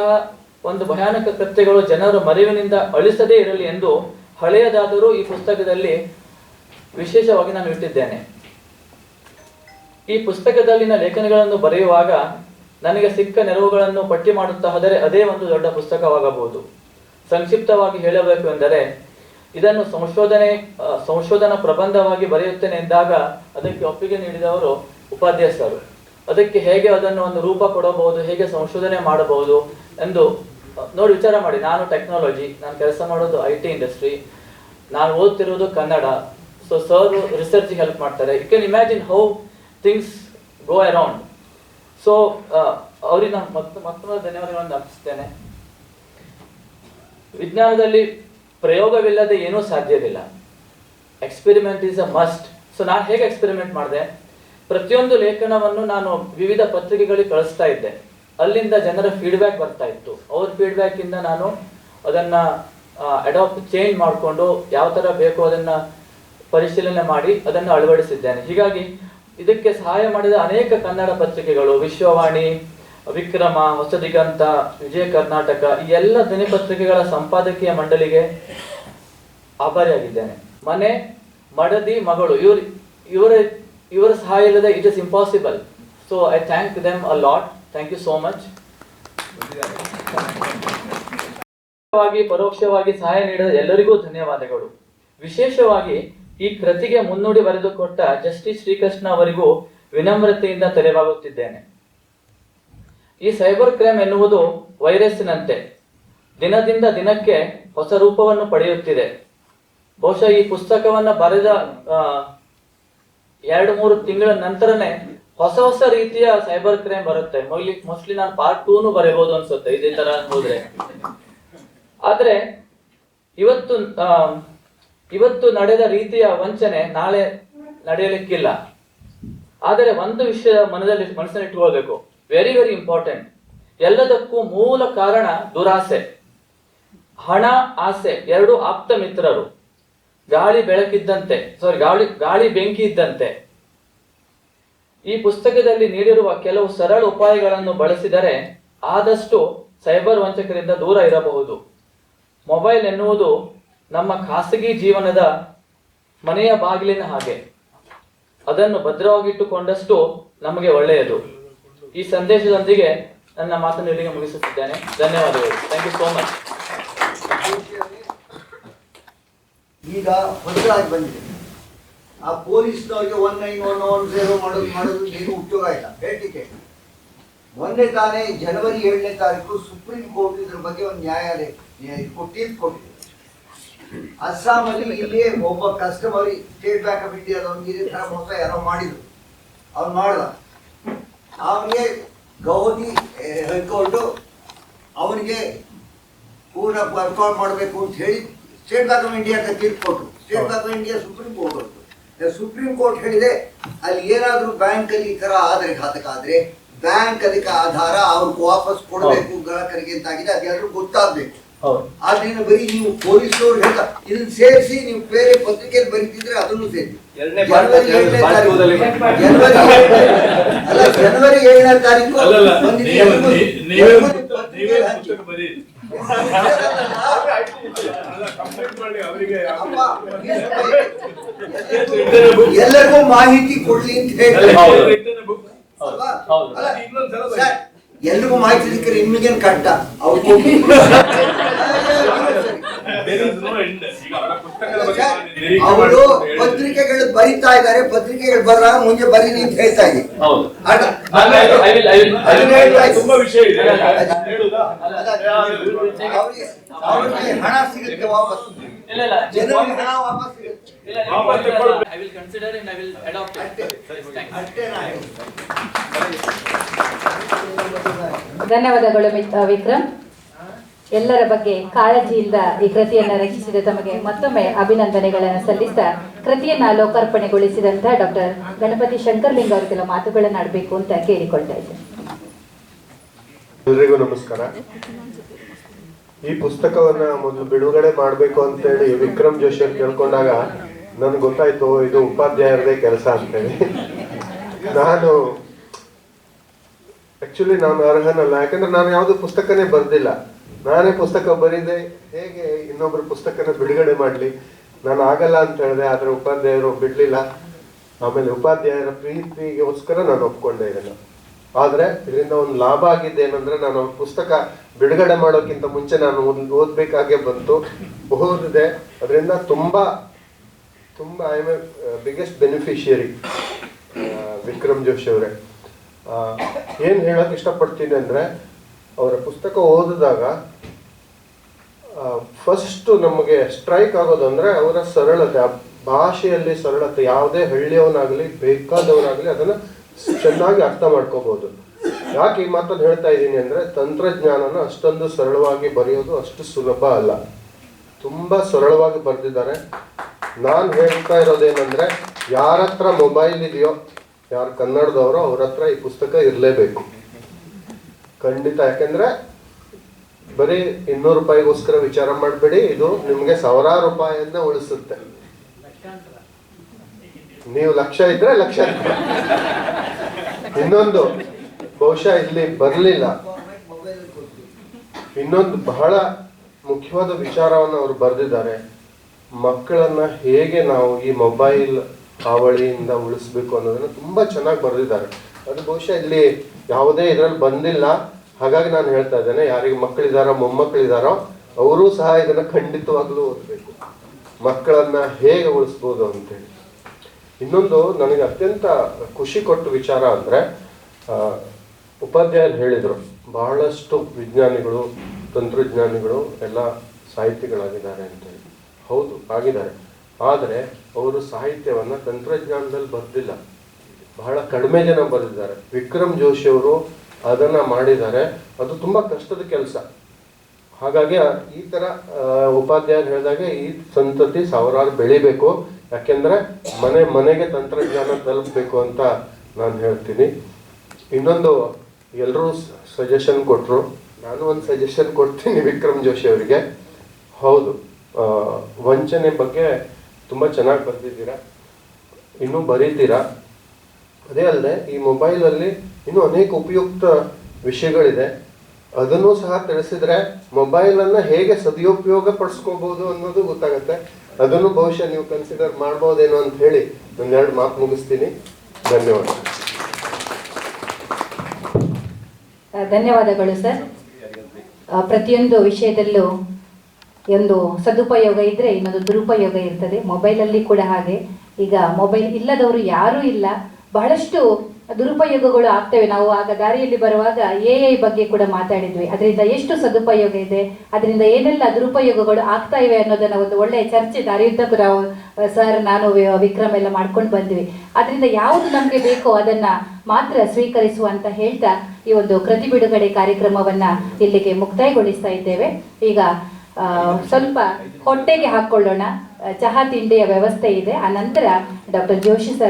ಒಂದು ಭಯಾನಕ ಕೃತ್ಯಗಳು ಜನರ ಮರೆವಿನಿಂದ ಅಳಿಸದೇ ಇರಲಿ ಎಂದು ಹಳೆಯದಾದರೂ ಈ ಪುಸ್ತಕದಲ್ಲಿ ವಿಶೇಷವಾಗಿ ನಾನು ಇಟ್ಟಿದ್ದೇನೆ. ಈ ಪುಸ್ತಕದಲ್ಲಿನ ಲೇಖನಗಳನ್ನು ಬರೆಯುವಾಗ ನನಗೆ ಸಿಕ್ಕ ನೆರವುಗಳನ್ನು ಪಟ್ಟಿ ಮಾಡುತ್ತಾ ಹೋದರೆ ಅದೇ ಒಂದು ದೊಡ್ಡ ಪುಸ್ತಕವಾಗಬಹುದು. ಸಂಕ್ಷಿಪ್ತವಾಗಿ ಹೇಳಬೇಕು ಎಂದರೆ, ಇದನ್ನು ಸಂಶೋಧನಾ ಪ್ರಬಂಧವಾಗಿ ಬರೆಯುತ್ತೇನೆ ಎಂದಾಗ ಅದಕ್ಕೆ ಒಪ್ಪಿಗೆ ನೀಡಿದವರು ಉಪಾಧ್ಯಾಯ ಸರ್. ಅದಕ್ಕೆ ಹೇಗೆ ಅದನ್ನು ಒಂದು ರೂಪ ಕೊಡಬಹುದು, ಹೇಗೆ ಸಂಶೋಧನೆ ಮಾಡಬಹುದು ಎಂದು ನೋಡಿ ವಿಚಾರ ಮಾಡಿ. ನಾನು ಟೆಕ್ನಾಲಜಿ, ನಾನು ಕೆಲಸ ಮಾಡೋದು IT ಇಂಡಸ್ಟ್ರಿ, ನಾನು ಓದ್ತಿರೋದು Kannada. So sir research help ಮಾಡ್ತಾರೆ. You can imagine how things go around. So ಅವರಿಗೆ ನಾನು ಮತ್ತೊಂದು ಧನ್ಯವಾದಗಳನ್ನು ಅರ್ಪಿಸ್ತೇನೆ. ವಿಜ್ಞಾನದಲ್ಲಿ ಪ್ರಯೋಗವಿಲ್ಲದೆ ಏನೂ ಸಾಧ್ಯವಿಲ್ಲ. Experiment is a must. So ನಾನು ಹೇಗೆ ಎಕ್ಸ್ಪೆರಿಮೆಂಟ್ ಮಾಡಿದೆ, ಪ್ರತಿಯೊಂದು ಲೇಖನವನ್ನು ನಾನು ವಿವಿಧ ಪತ್ರಿಕೆಗಳಿಗೆ ಕಳಿಸ್ತಾ ಇದ್ದೆ. ಅಲ್ಲಿಂದ ಜನರ ಫೀಡ್ಬ್ಯಾಕ್ ಬರ್ತಾ ಇತ್ತು. ಅವ್ರ ಫೀಡ್ಬ್ಯಾಕ್ ಇಂದ ನಾನು ಅದನ್ನ ಚೇಂಜ್ ಮಾಡಿಕೊಂಡು ಯಾವ ತರ ಬೇಕು ಅದನ್ನ ಪರಿಶೀಲನೆ ಮಾಡಿ ಅದನ್ನು ಅಳವಡಿಸಿದ್ದೇನೆ. ಹೀಗಾಗಿ ಇದಕ್ಕೆ ಸಹಾಯ ಮಾಡಿದ ಅನೇಕ ಕನ್ನಡ ಪತ್ರಿಕೆಗಳು, ವಿಶ್ವವಾಣಿ, ವಿಕ್ರಮ, ಹೊಸ ದಿಗಂತ, ವಿಜಯ ಕರ್ನಾಟಕ, ಈ ಎಲ್ಲ ದಿನಪತ್ರಿಕೆಗಳ ಸಂಪಾದಕೀಯ ಮಂಡಳಿಗೆ ಆಭಾರಿಯಾಗಿದ್ದೇನೆ. ಮನೆ, ಮಡದಿ, ಮಗಳು, ಇವರ ಸಹಾಯ ಇಲ್ಲದೆ it is impossible. So I thank them a lot. Thank you so much. ಪರೋಕ್ಷವಾಗಿ ಸಹಾಯ ನೀಡಿದ ಎಲ್ಲರಿಗೂ ಧನ್ಯವಾದಗಳು. ವಿಶೇಷವಾಗಿ ಈ ಕೃತಿಗೆ ಮುನ್ನುಡಿ ಬರೆದುಕೊಟ್ಟ ಜಸ್ಟಿಸ್ ಶ್ರೀಕೃಷ್ಣ ಅವರಿಗೂ ವಿನಮ್ರತೆಯಿಂದ ತಲೆಬಾಗುತ್ತಿದ್ದೇನೆ. ಈ ಸೈಬರ್ ಕ್ರೈಮ್ ಎನ್ನುವುದು ವೈರಸ್ಸಿನಂತೆ ದಿನದಿಂದ ದಿನಕ್ಕೆ ಹೊಸ ರೂಪವನ್ನು ಪಡೆಯುತ್ತಿದೆ. ಬಹುಶಃ ಈ ಪುಸ್ತಕವನ್ನ ಬರೆದ 2-3 ತಿಂಗಳ ನಂತರನೇ ಹೊಸ ರೀತಿಯ ಸೈಬರ್ ಕ್ರೈಮ್ ಬರುತ್ತೆ. ಮೋಸ್ಟ್ಲಿ ನಾನು ಪಾರ್ಟ್ 2 ಬರೆಯಬಹುದು ಅನ್ಸುತ್ತೆ ಇದೇ ತರ ಹೋದ್ರೆ. ಆದ್ರೆ ಇವತ್ತು ನಡೆದ ರೀತಿಯ ವಂಚನೆ ನಾಳೆ ನಡೆಯಲಿಕ್ಕಿಲ್ಲ. ಆದರೆ ಒಂದು ವಿಷಯ ಮನಸ್ಸಲ್ಲಿ ಇಟ್ಕೊಳ್ಬೇಕು, ವೆರಿ ವೆರಿ ಇಂಪಾರ್ಟೆಂಟ್. ಎಲ್ಲದಕ್ಕೂ ಮೂಲ ಕಾರಣ ದುರಾಸೆ. ಹಣ, ಆಸೆ ಎರಡು ಆಪ್ತ ಮಿತ್ರರು. ಗಾಳಿ ಬೆಂಕಿ ಇದ್ದಂತೆ. ಈ ಪುಸ್ತಕದಲ್ಲಿ ನೀಡಿರುವ ಕೆಲವು ಸರಳ ಉಪಾಯಗಳನ್ನು ಬಳಸಿದರೆ ಆದಷ್ಟು ಸೈಬರ್ ವಂಚಕರಿಂದ ದೂರ ಇರಬಹುದು. ಮೊಬೈಲ್ ಎನ್ನುವುದು ನಮ್ಮ ಖಾಸಗಿ ಜೀವನದ ಮನೆಯ ಬಾಗಿಲಿನ ಹಾಗೆ. ಅದನ್ನು ಭದ್ರವಾಗಿಟ್ಟುಕೊಂಡಷ್ಟು ನಮಗೆ ಒಳ್ಳೆಯದು. ಈ ಸಂದೇಶದೊಂದಿಗೆ ನನ್ನ ಮಾತನ್ನು ಇಲ್ಲಿಗೆ ಮುಗಿಸುತ್ತಿದ್ದೇನೆ. ಧನ್ಯವಾದಗಳು. Thank you so much. ಈಗ ಹೊಸದಾಗಿ ಬಂದಿದೆ. ಆ ಪೊಲೀಸ್ನವ್ರಿಗೆ 1910 ಮಾಡೋದು ಏನು ಉಪಯೋಗ ಇಲ್ಲ. ಹೇಳಲಿಕ್ಕೆ ಮೊನ್ನೆ ತಾನೇ ಜನವರಿ 7ನೇ ತಾರೀಕು ಸುಪ್ರೀಂ ಕೋರ್ಟ್ ಇದ್ರ ಬಗ್ಗೆ ಒಂದು ನ್ಯಾಯಾಲಯ ತೀರ್ಪು ಕೊಟ್ಟಿದೆ. ಅಸ್ಸಾಮಲ್ಲಿ ಇಲ್ಲಿ ಒಬ್ಬ ಕಸ್ಟಮರ್ ಸ್ಟೇಟ್ ಬ್ಯಾಂಕ್ ಆಫ್ ಇಂಡಿಯಾದವನಿಗೆ ಇದೇ ತರ ಮೋಸ ಯಾರೋ ಮಾಡಿದ್ರು. ಅವ್ನು ಮಾಡ್ದ. ಅವನಿಗೆ ಗೌಹತಿ ಹೈಕೋರ್ಟು ಅವನಿಗೆ ಪೂರ್ಣ ವರ್ಕೌಟ್ ಮಾಡಬೇಕು ಅಂತ ಹೇಳಿ ಸ್ಟೇಟ್ ಬ್ಯಾಂಕ್ ಆಫ್ ಇಂಡಿಯಾಕ್ಕೆ ತೀರ್ಪು ಕೊಟ್ಟರು. State bank of India supreme court ಹೊರತು. ಸುಪ್ರೀಂ ಕೋರ್ಟ್ ಹೇಳಿದೆ, ಅಲ್ಲಿ ಏನಾದ್ರೂ ಬ್ಯಾಂಕ್ ಅಲ್ಲಿ ಈ ತರ ಆದರೆ ಘಾತಕ ಆದ್ರೆ ಬ್ಯಾಂಕ್ ಅದಕ್ಕೆ ಆಧಾರ ಅವ್ರಿಗೆ ವಾಪಸ್ ಕೊಡಬೇಕು ಗ್ರಾಹಕರಿಗೆ ಅಂತಾಗಿದೆ. ಅದೆಲ್ಲರೂ ಗೊತ್ತಾಗ್ಬೇಕು. ಆದ್ರಿಂದ ಬರೀ ನೀವು ಪೊಲೀಸರು ಹೇಳ್ತಾ ಇದನ್ನ ಸೇರಿಸಿ ನೀವು ಬೇರೆ ಪತ್ರಿಕೆಯಲ್ಲಿ ಬರೀತಿದ್ರೆ ಅದನ್ನು ಸೇರಿ ಜನವರಿ 7ನೇ ತಾರೀಕು ಎಲ್ಲರಿಗೂ ಮಾಹಿತಿ ಕೊಡ್ಲಿ ಅಂತ ಹೇಳ್ತಾರೆ. ಎಲ್ರಿಗೂ ಮಾಹಿತಿ ಸಿಕ್ಕರೆ ನಿಮಗೇನು ಕಟ್ಟ ಅವ್ರು ಅವರು ಪತ್ರಿಕೆಗಳು ಬರಿತಾ ಇದ್ದಾರೆ, ಪತ್ರಿಕೆಗಳು ಬರುವಾಗ ಮುಂಚೆ ಬರೀನಿ ಅಂತ ಹೇಳ್ತಾ ಇದ್ದೀನಿ. ತುಂಬಾ ವಿಷಯ ಇದೆ. ಅವ್ರಿಗೆ ಹಣ ಸಿಗುತ್ತೆ ವಾಪಸ್, ಜನರಿಗೆ ಹಣ ವಾಪಸ್ ಸಿಗುತ್ತೆ. I will consider and I will adopt it. ಅಷ್ಟೇ ನಾ ಹೇಳೋದು. ಧನ್ಯವಾದಗಳು ವಿಕ್ರಮ್. ಎಲ್ಲರ ಬಗ್ಗೆ ಕಾಳಜಿಯಿಂದ ಈ ಕೃತಿಯನ್ನ ರಚಿಸಿದ ತಮಗೆ ಮತ್ತೊಮ್ಮೆ ಅಭಿನಂದನೆಗಳನ್ನು ಸಲ್ಲಿಸ್ತಾ ಕೃತಿಯನ್ನ ಲೋಕಾರ್ಪಣೆಗೊಳಿಸಿದಂತ ಡಾಕ್ಟರ್ ಗಣಪತಿ ಶಂಕರ್ಲಿಂಗ ಅವರು ಕೆಲ ಮಾತುಗಳನ್ನು ಆಡಬೇಕು ಅಂತ ಕೇಳಿಕೊಳ್ತಾ ಇದ್ದೇನೆ. ಎಲ್ರಿಗೂ ನಮಸ್ಕಾರ. ಈ ಪುಸ್ತಕವನ್ನ ಮೊದಲು ಬಿಡುಗಡೆ ಮಾಡಬೇಕು ಅಂತೇಳಿ ವಿಕ್ರಮ್ ಜೋಶಿ ಅವ್ರು ಕೇಳ್ಕೊಂಡಾಗ ನನ್ಗೆ ಗೊತ್ತಾಯ್ತು ಇದು ಉಪಾಧ್ಯಾಯರದೇ ಕೆಲಸ ಅಂತೇಳಿ. ನಾನು ಅರ್ಹನಲ್ಲ, ಯಾಕಂದ್ರೆ ನಾನು ಯಾವ್ದು ಪುಸ್ತಕನೇ ಬರ್ದಿಲ್ಲ. ನಾನೇ ಪುಸ್ತಕ ಬರೀದೆ, ಹೇಗೆ ಇನ್ನೊಬ್ರು ಪುಸ್ತಕನ ಬಿಡುಗಡೆ ಮಾಡ್ಲಿ? ನಾನು ಆಗಲ್ಲ ಅಂತ ಹೇಳಿದೆ, ಆದ್ರೆ ಉಪಾಧ್ಯಾಯರು ಬಿಡ್ಲಿಲ್ಲ. ಆಮೇಲೆ ಉಪಾಧ್ಯಾಯರ ಪ್ರೀತಿಗೋಸ್ಕರ ನಾನು ಒಪ್ಕೊಂಡೆ ಇದನ್ನ. ಆದ್ರೆ ಇದರಿಂದ ಒಂದು ಲಾಭ ಆಗಿದ್ದೆ ಏನಂದ್ರೆ, ನಾನು ಅವ್ರ ಪುಸ್ತಕ ಬಿಡುಗಡೆ ಮಾಡೋಕ್ಕಿಂತ ಮುಂಚೆ ನಾನು ಓದ್ಬೇಕಾಗೆ ಬಂತು, ಓದಿದೆ. ಅದರಿಂದ ತುಂಬಾ I am A biggest beneficiary Vikram Joshi ಅವರೇ. ಏನ್ ಹೇಳಕ್ ಇಷ್ಟಪಡ್ತೀನಿ ಅಂದ್ರೆ, ಅವರ ಪುಸ್ತಕ ಓದಿದಾಗ ಫಸ್ಟ್ ನಮಗೆ ಸ್ಟ್ರೈಕ್ ಆಗೋದಂದ್ರೆ ಅವರ ಸರಳತೆ, ಆ ಭಾಷೆಯಲ್ಲಿ ಸರಳತೆ. ಯಾವುದೇ ಹಳ್ಳಿಯವನಾಗ್ಲಿ ಬೇಕಾದವನಾಗ್ಲಿ ಅದನ್ನ ಚೆನ್ನಾಗಿ ಅರ್ಥ ಮಾಡ್ಕೋಬಹುದು. ಯಾಕೆ ಈ ಮಾತನ್ನು ಹೇಳ್ತಾ ಇದ್ದೀನಿ ಅಂದ್ರೆ, ತಂತ್ರಜ್ಞಾನನ ಅಷ್ಟೊಂದು ಸರಳವಾಗಿ ಬರೆಯೋದು ಅಷ್ಟು ಸುಲಭ ಅಲ್ಲ. ತುಂಬಾ ಸರಳವಾಗಿ ಬರೆದಿದ್ದಾರೆ. ನಾನು ಹೇಳ್ತಾ ಇರೋದೇನಂದ್ರೆ, ಯಾರ ಹತ್ರ ಮೊಬೈಲ್ ಇದೆಯೋ, ಯಾರು ಕನ್ನಡದವರು, ಅವ್ರ ಹತ್ರ ಈ ಪುಸ್ತಕ ಇರಲೇಬೇಕು ಖಂಡಿತ. ಯಾಕೆಂದ್ರೆ ಬರೀ 200 ರೂಪಾಯಿಗೋಸ್ಕರ ವಿಚಾರ ಮಾಡಬೇಡಿ, ಇದು ನಿಮ್ಗೆ ಸಾವಿರಾರು ರೂಪಾಯಿಯನ್ನ ಉಳಿಸುತ್ತೆ. ನೀವು ಲಕ್ಷ ಇದ್ರೆ ಲಕ್ಷ. ಇನ್ನೊಂದು ಬಹುಶಃ ಇಲ್ಲಿ ಬರ್ಲಿಲ್ಲ, ಇನ್ನೊಂದು ಬಹಳ ಮುಖ್ಯವಾದ ವಿಚಾರವನ್ನು ಅವರು ಬರೆದಿದ್ದಾರೆ. ಮಕ್ಕಳನ್ನ ಹೇಗೆ ನಾವು ಈ ಮೊಬೈಲ್ ಹಾವಳಿಯಿಂದ ಉಳಿಸ್ಬೇಕು ಅನ್ನೋದನ್ನ ತುಂಬಾ ಚೆನ್ನಾಗಿ ಬರೆದಿದ್ದಾರೆ. ಅದು ಬಹುಶಃ ಇಲ್ಲಿ ಯಾವುದೇ ಇದ್ರಲ್ಲಿ ಬಂದಿಲ್ಲ. ಹಾಗಾಗಿ ನಾನು ಹೇಳ್ತಾ ಇದ್ದೇನೆ, ಯಾರಿಗೆ ಮಕ್ಕಳಿದಾರೋ ಮೊಮ್ಮಕ್ಕಳಿದಾರೋ ಅವರೂ ಸಹ ಇದನ್ನ ಖಂಡಿತವಾಗ್ಲೂ ಓದಬೇಕು, ಮಕ್ಕಳನ್ನ ಹೇಗೆ ಉಳಿಸ್ಬೋದು ಅಂತೇಳಿ. ಇನ್ನೊಂದು ನನಗೆ ಅತ್ಯಂತ ಖುಷಿ ಕೊಟ್ಟ ವಿಚಾರ ಅಂದ್ರೆ, ಉಪಾಧ್ಯಾಯರು ಹೇಳಿದ್ರು ಬಹಳಷ್ಟು ವಿಜ್ಞಾನಿಗಳು ತಂತ್ರಜ್ಞಾನಿಗಳು ಎಲ್ಲ ಸಾಹಿತಿಗಳಾಗಿದ್ದಾರೆ ಅಂತೇಳಿ. ಹೌದು, ಆಗಿದ್ದಾರೆ. ಆದರೆ ಅವರು ಸಾಹಿತ್ಯವನ್ನ ತಂತ್ರಜ್ಞಾನದಲ್ಲಿ ಬರ್ದಿಲ್ಲ, ಬಹಳ ಕಡಿಮೆ ಜನ ಬರೆದಿದ್ದಾರೆ. ವಿಕ್ರಮ್ ಜೋಶಿ ಅವರು ಅದನ್ನ ಮಾಡಿದ್ದಾರೆ. ಅದು ತುಂಬಾ ಕಷ್ಟದ ಕೆಲಸ. ಹಾಗಾಗಿ ಈ ತರ ಉಪಾಧ್ಯಾಯರು ಹೇಳಿದಾಗ ಈ ಸಂತತಿ ಸಾವಿರಾರು ಬೆಳಿಬೇಕು. ಯಾಕೆಂದ್ರೆ ಮನೆಗೆ ತಂತ್ರಜ್ಞಾನ ತಲುಪಬೇಕು ಅಂತ ನಾನು ಹೇಳ್ತೀನಿ. ಇನ್ನೊಂದು, ಎಲ್ಲರೂ ಸಜೆಷನ್ ಕೊಟ್ರು, ನಾನು ಒಂದು ಸಜೆಷನ್ ಕೊಡ್ತೀನಿ ವಿಕ್ರಮ್ ಜೋಶಿ ಅವರಿಗೆ. ಹೌದು, ವಂಚನೆ ಬಗ್ಗೆ ತುಂಬ ಚೆನ್ನಾಗಿ ಬರೆದಿದ್ದೀರಾ, ಇನ್ನೂ ಬರೀತೀರಾ. ಅದೇ ಅಲ್ಲದೆ ಈ ಮೊಬೈಲಲ್ಲಿ ಇನ್ನೂ ಅನೇಕ ಉಪಯುಕ್ತ ವಿಷಯಗಳಿದೆ, ಅದನ್ನು ಸಹ ತಿಳಿಸಿದ್ರೆ ಮೊಬೈಲನ್ನು ಹೇಗೆ ಸದುಪಯೋಗ ಪಡಿಸ್ಕೋಬಹುದು ಅನ್ನೋದು ಗೊತ್ತಾಗುತ್ತೆ. ಅದನ್ನು ಬಹುಶಃ ನೀವು ಕನ್ಸಿಡರ್ ಮಾಡ್ಬೋದೇನೋ ಅಂತ ಹೇಳಿ ಒಂದೆರಡು ಮಾತು ಮುಗಿಸ್ತೀನಿ. ಧನ್ಯವಾದ. ಧನ್ಯವಾದಗಳು ಸರ್. ಪ್ರತಿಯೊಂದು ವಿಷಯದಲ್ಲೂ ಒಂದು ಸದುಪಯೋಗ ಇದ್ರೆ ಇನ್ನೊಂದು ದುರುಪಯೋಗ ಇರ್ತದೆ. ಮೊಬೈಲಲ್ಲಿ ಕೂಡ ಹಾಗೆ. ಈಗ ಮೊಬೈಲ್ ಇಲ್ಲದವರು ಯಾರೂ ಇಲ್ಲ. ಬಹಳಷ್ಟು ದುರುಪಯೋಗಗಳು ಆಗ್ತವೆ. ನಾವು ಆಗ ದಾರಿಯಲ್ಲಿ ಬರುವಾಗ AI ಬಗ್ಗೆ ಕೂಡ ಮಾತಾಡಿದ್ವಿ. ಅದರಿಂದ ಎಷ್ಟು ಸದುಪಯೋಗ ಇದೆ, ಅದರಿಂದ ಏನೆಲ್ಲ ದುರುಪಯೋಗಗಳು ಆಗ್ತಾ ಇವೆ ಅನ್ನೋದನ್ನ ಒಂದು ಒಳ್ಳೆಯ ಚರ್ಚೆ ದಾರಿಯುದ್ದಕ್ಕೂ ನಾವು ಸರ್, ನಾನು, ವಿಕ್ರಮ್ ಎಲ್ಲ ಮಾಡ್ಕೊಂಡು ಬಂದ್ವಿ. ಅದರಿಂದ ಯಾವುದು ನಮಗೆ ಬೇಕೋ ಅದನ್ನ ಮಾತ್ರ ಸ್ವೀಕರಿಸುವಂತ ಹೇಳ್ತಾ ಈ ಒಂದು ಕೃತಿ ಬಿಡುಗಡೆ ಕಾರ್ಯಕ್ರಮವನ್ನ ಇಲ್ಲಿಗೆ ಮುಕ್ತಾಯಗೊಳಿಸ್ತಾ ಇದ್ದೇವೆ. ಈಗ ಸ್ವಲ್ಪ ಹೊಟ್ಟೆಗೆ ಹಾಕೊಳ್ಳೋಣ, ಚಹಾ ತಿಂಡಿಯ ವ್ಯವಸ್ಥೆ ಇದೆ. ಅನಂತರ ಡಾಕ್ಟರ್ ಜೋಶಿ ಸರ್